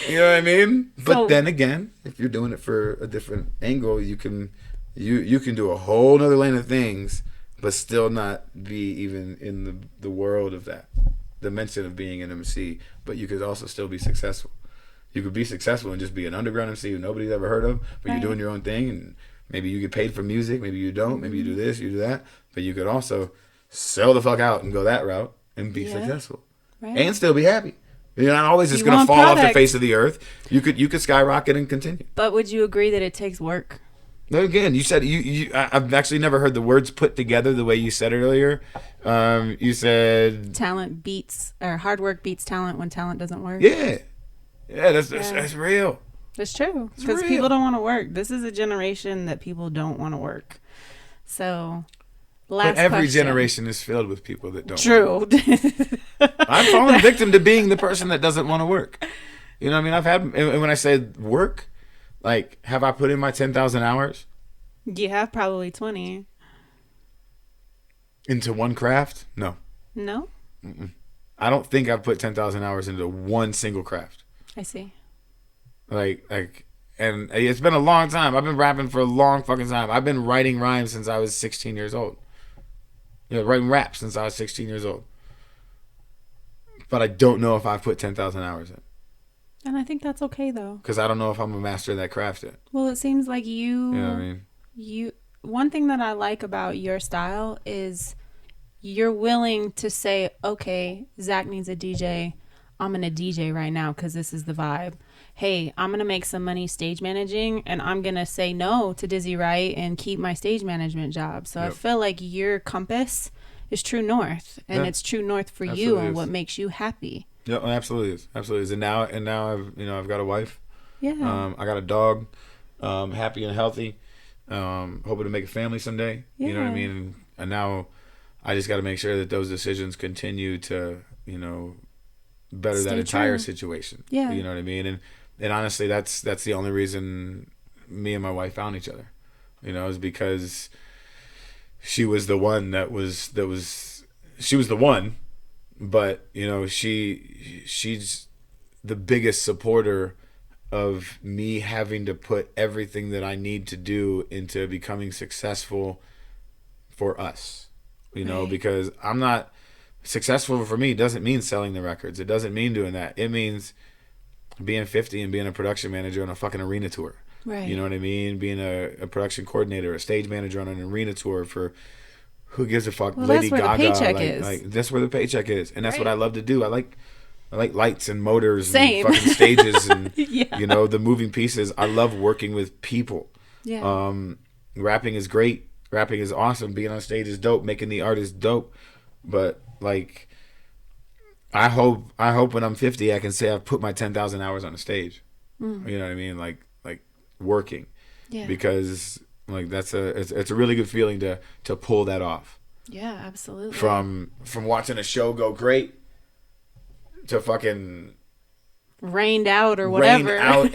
You know what I mean? But So- then again, if you're doing it for a different angle, you can do a whole nother lane of things, but still not be even in the world of that dimension of being an MC. But you could also still be successful. You could be successful and just be an underground MC who nobody's ever heard of, but Right. you're doing your own thing, and maybe you get paid for music, maybe you don't, maybe you do this, you do that, but you could also sell the fuck out and go that route and be successful Right. and still be happy. You're not always just You going to want fall off the product. face of the earth. You could skyrocket and continue. But would you agree that it takes work? No, again, you said I've actually never heard the words put together the way you said it earlier. You said Talent beats, or hard work beats talent when talent doesn't work. yeah, that's real. That's true. Because real. people don't want to work. This is a generation that people don't want to work. So, last But every question. generation is filled with people that don't. True. I've fallen victim to being the person that doesn't want to work. You know what I mean? I've had, and when I say work, like, have I put in my 10,000 hours You have probably 20. into one craft? No. No? I don't think I've put 10,000 hours into one single craft. I see. Like, and it's been a long time. I've been rapping for a long fucking time. I've been writing rhymes since I was 16 years old. You know, writing rap since I was 16 years old. but I don't know if I've put 10,000 hours in. And I think that's okay though. Because I don't know if I'm a master of that craft yet. Well, it seems like You know what I mean? one thing that I like about your style is you're willing to say, okay, Zach needs a DJ. I'm going to DJ right now because this is the vibe. Hey, I'm going to make some money stage managing, and I'm going to say no to Dizzy Wright and keep my stage management job. So I feel like your compass is true north, and it's true north for you and what makes you happy. Yeah, absolutely is. Absolutely is. And now I've got a wife. Yeah. I got a dog, happy and healthy. Hoping to make a family someday. Yeah. You know what I mean? And now I just got to make sure that those decisions continue to, better that entire situation. Yeah. You know what I mean? And honestly, that's the only reason me and my wife found each other. Is because she was the one she was the one, but she's the biggest supporter of me having to put everything that I need to do into becoming successful for us, Right. because I'm not successful for me doesn't mean selling the records. It doesn't mean doing that. It means being 50 and being a production manager on a fucking arena tour. Right. You know what I mean? Being a production coordinator, a stage manager on an arena tour for who gives a fuck. Well, Lady that's where Gaga. the paycheck is. Like that's where the paycheck is. And that's Right. what I love to do. I like lights and motors Same. and fucking stages and Yeah. the moving pieces. I love working with people. Yeah. Rapping is great. Rapping is awesome. Being on stage is dope. Making the art is dope. But like I hope when I'm 50 I can say I've put my 10,000 hours on a stage. You know what I mean? Like working. Yeah. Because like it's a really good feeling to pull that off. Yeah, absolutely. From watching a show go great to fucking rained out or whatever. Rained out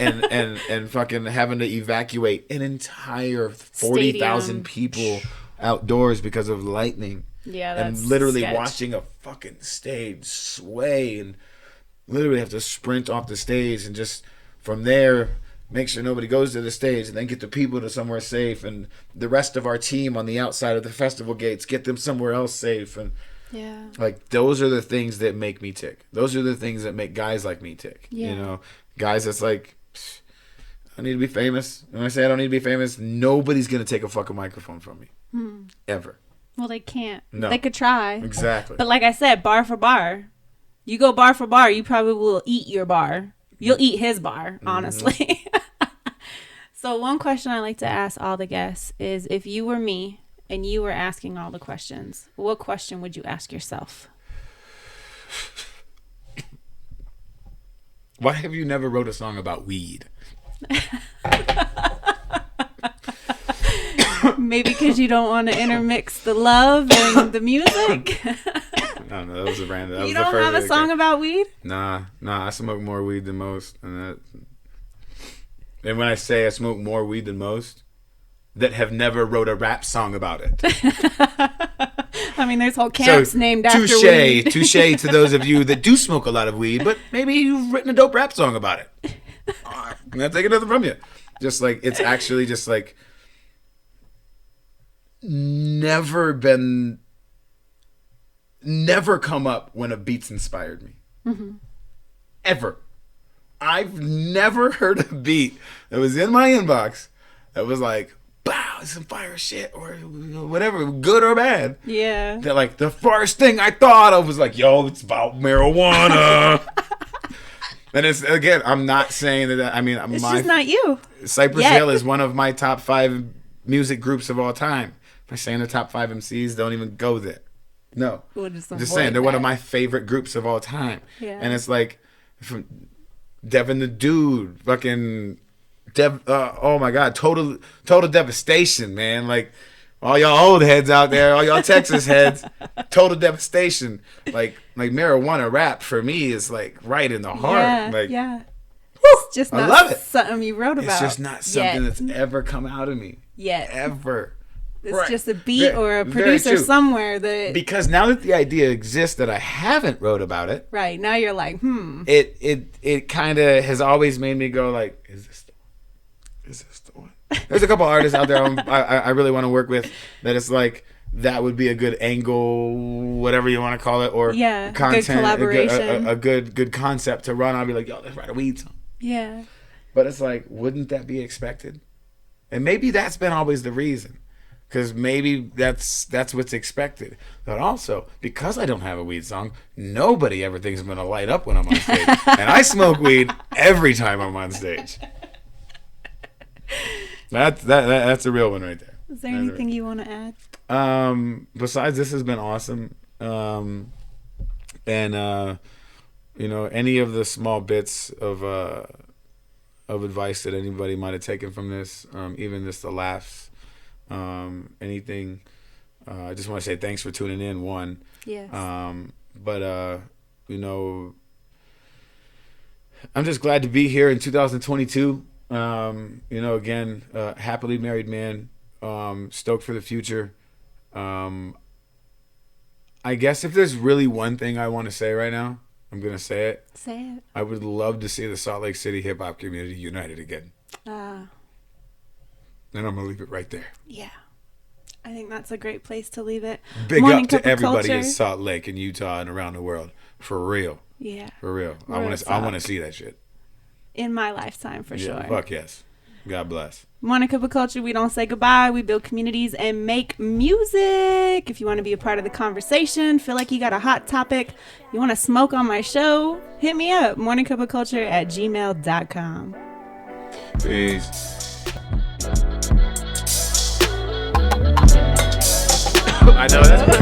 and fucking having to evacuate an entire 40,000 people outdoors because of lightning. Yeah, that's and literally sketch. watching a fucking stage sway and literally have to sprint off the stage and just from there make sure nobody goes to the stage and then get the people to somewhere safe and the rest of our team on the outside of the festival gates get them somewhere else safe and yeah, like those are the things that make me tick. Those are the things that make guys like me tick. Yeah. Guys that's like I need to be famous. When I say I don't need to be famous, nobody's gonna take a fucking microphone from me. Ever. Well, they can't. No. They could try. Exactly. But like I said, bar for bar. You go bar for bar, you probably will eat your bar. You'll eat his bar, honestly. So one question I like to ask all the guests is if you were me and you were asking all the questions, what question would you ask yourself? Why have you never wrote a song about weed? Maybe because you don't want to intermix the love and the music. I don't know. That was a random. You don't have a song about weed? Nah. I smoke more weed than most, and when I say I smoke more weed than most, that have never wrote a rap song about it. I mean, there's whole camps named after weed. Touche to those of you that do smoke a lot of weed, but maybe you've written a dope rap song about it. I'm gonna take another from you. Just like it's actually just like never come up when a beat's inspired me. Mm-hmm. Ever. I've never heard a beat that was in my inbox that was like, wow, some fire shit or whatever, good or bad. Yeah. That like the first thing I thought of was like, yo, it's about marijuana. And it's, again, I'm not saying that, I mean, it's just not you. Cypress Hill is one of my top 5 music groups of all time. If I'm saying the top 5 MCs, don't even go there. No. We'll just saying, they're one of my favorite groups of all time. Yeah. And it's like, from Devin the Dude, fucking oh my God, total devastation, man. Like all y'all old heads out there, all y'all Texas heads, total devastation. Like marijuana rap for me is like right in the heart. Yeah, like, yeah. Woo, It's just I not love it. something you wrote about. It's just not something that's ever come out of me. Yet. Ever. It's Right. just a beat or a Very producer true. somewhere that Because now that the idea exists that I haven't wrote about it, right now you're like, it kind of has always made me go like, is this the one? There's a couple artists out there I really want to work with that it's like that would be a good angle, whatever you want to call it, or good content, collaboration, a good concept to run. I'd be like, yo, let's write a weed song. Yeah. But it's like, wouldn't that be expected? And maybe that's been always the reason, because maybe that's what's expected. But also, because I don't have a weed song, nobody ever thinks I'm gonna light up when I'm on stage, and I smoke weed every time I'm on stage. That's a real one right there. Is there anything you want to add? Besides, this has been awesome. And any of the small bits of advice that anybody might have taken from this, even just the laughs, anything. I just want to say thanks for tuning in. One. Yes. But I'm just glad to be here in 2022. Again, happily married man. Stoked for the future. I guess if there's really one thing I want to say right now, I'm gonna say it. Say it. I would love to see the Salt Lake City hip hop community united again. And I'm gonna leave it right there. Yeah, I think that's a great place to leave it. Big Morning up to Cup of everybody Culture. in Salt Lake and Utah and around the world. For real. Yeah. For real. I want to see that shit. In my lifetime, for sure. Fuck yes. God bless. Morning Cup of Culture, we don't say goodbye. We build communities and make music. If you want to be a part of the conversation, feel like you got a hot topic, you want to smoke on my show, hit me up. morningcupofculture@gmail.com. Peace. I know, that's what I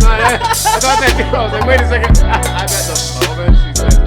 thought that. I was like, wait a second. I bet the moment she said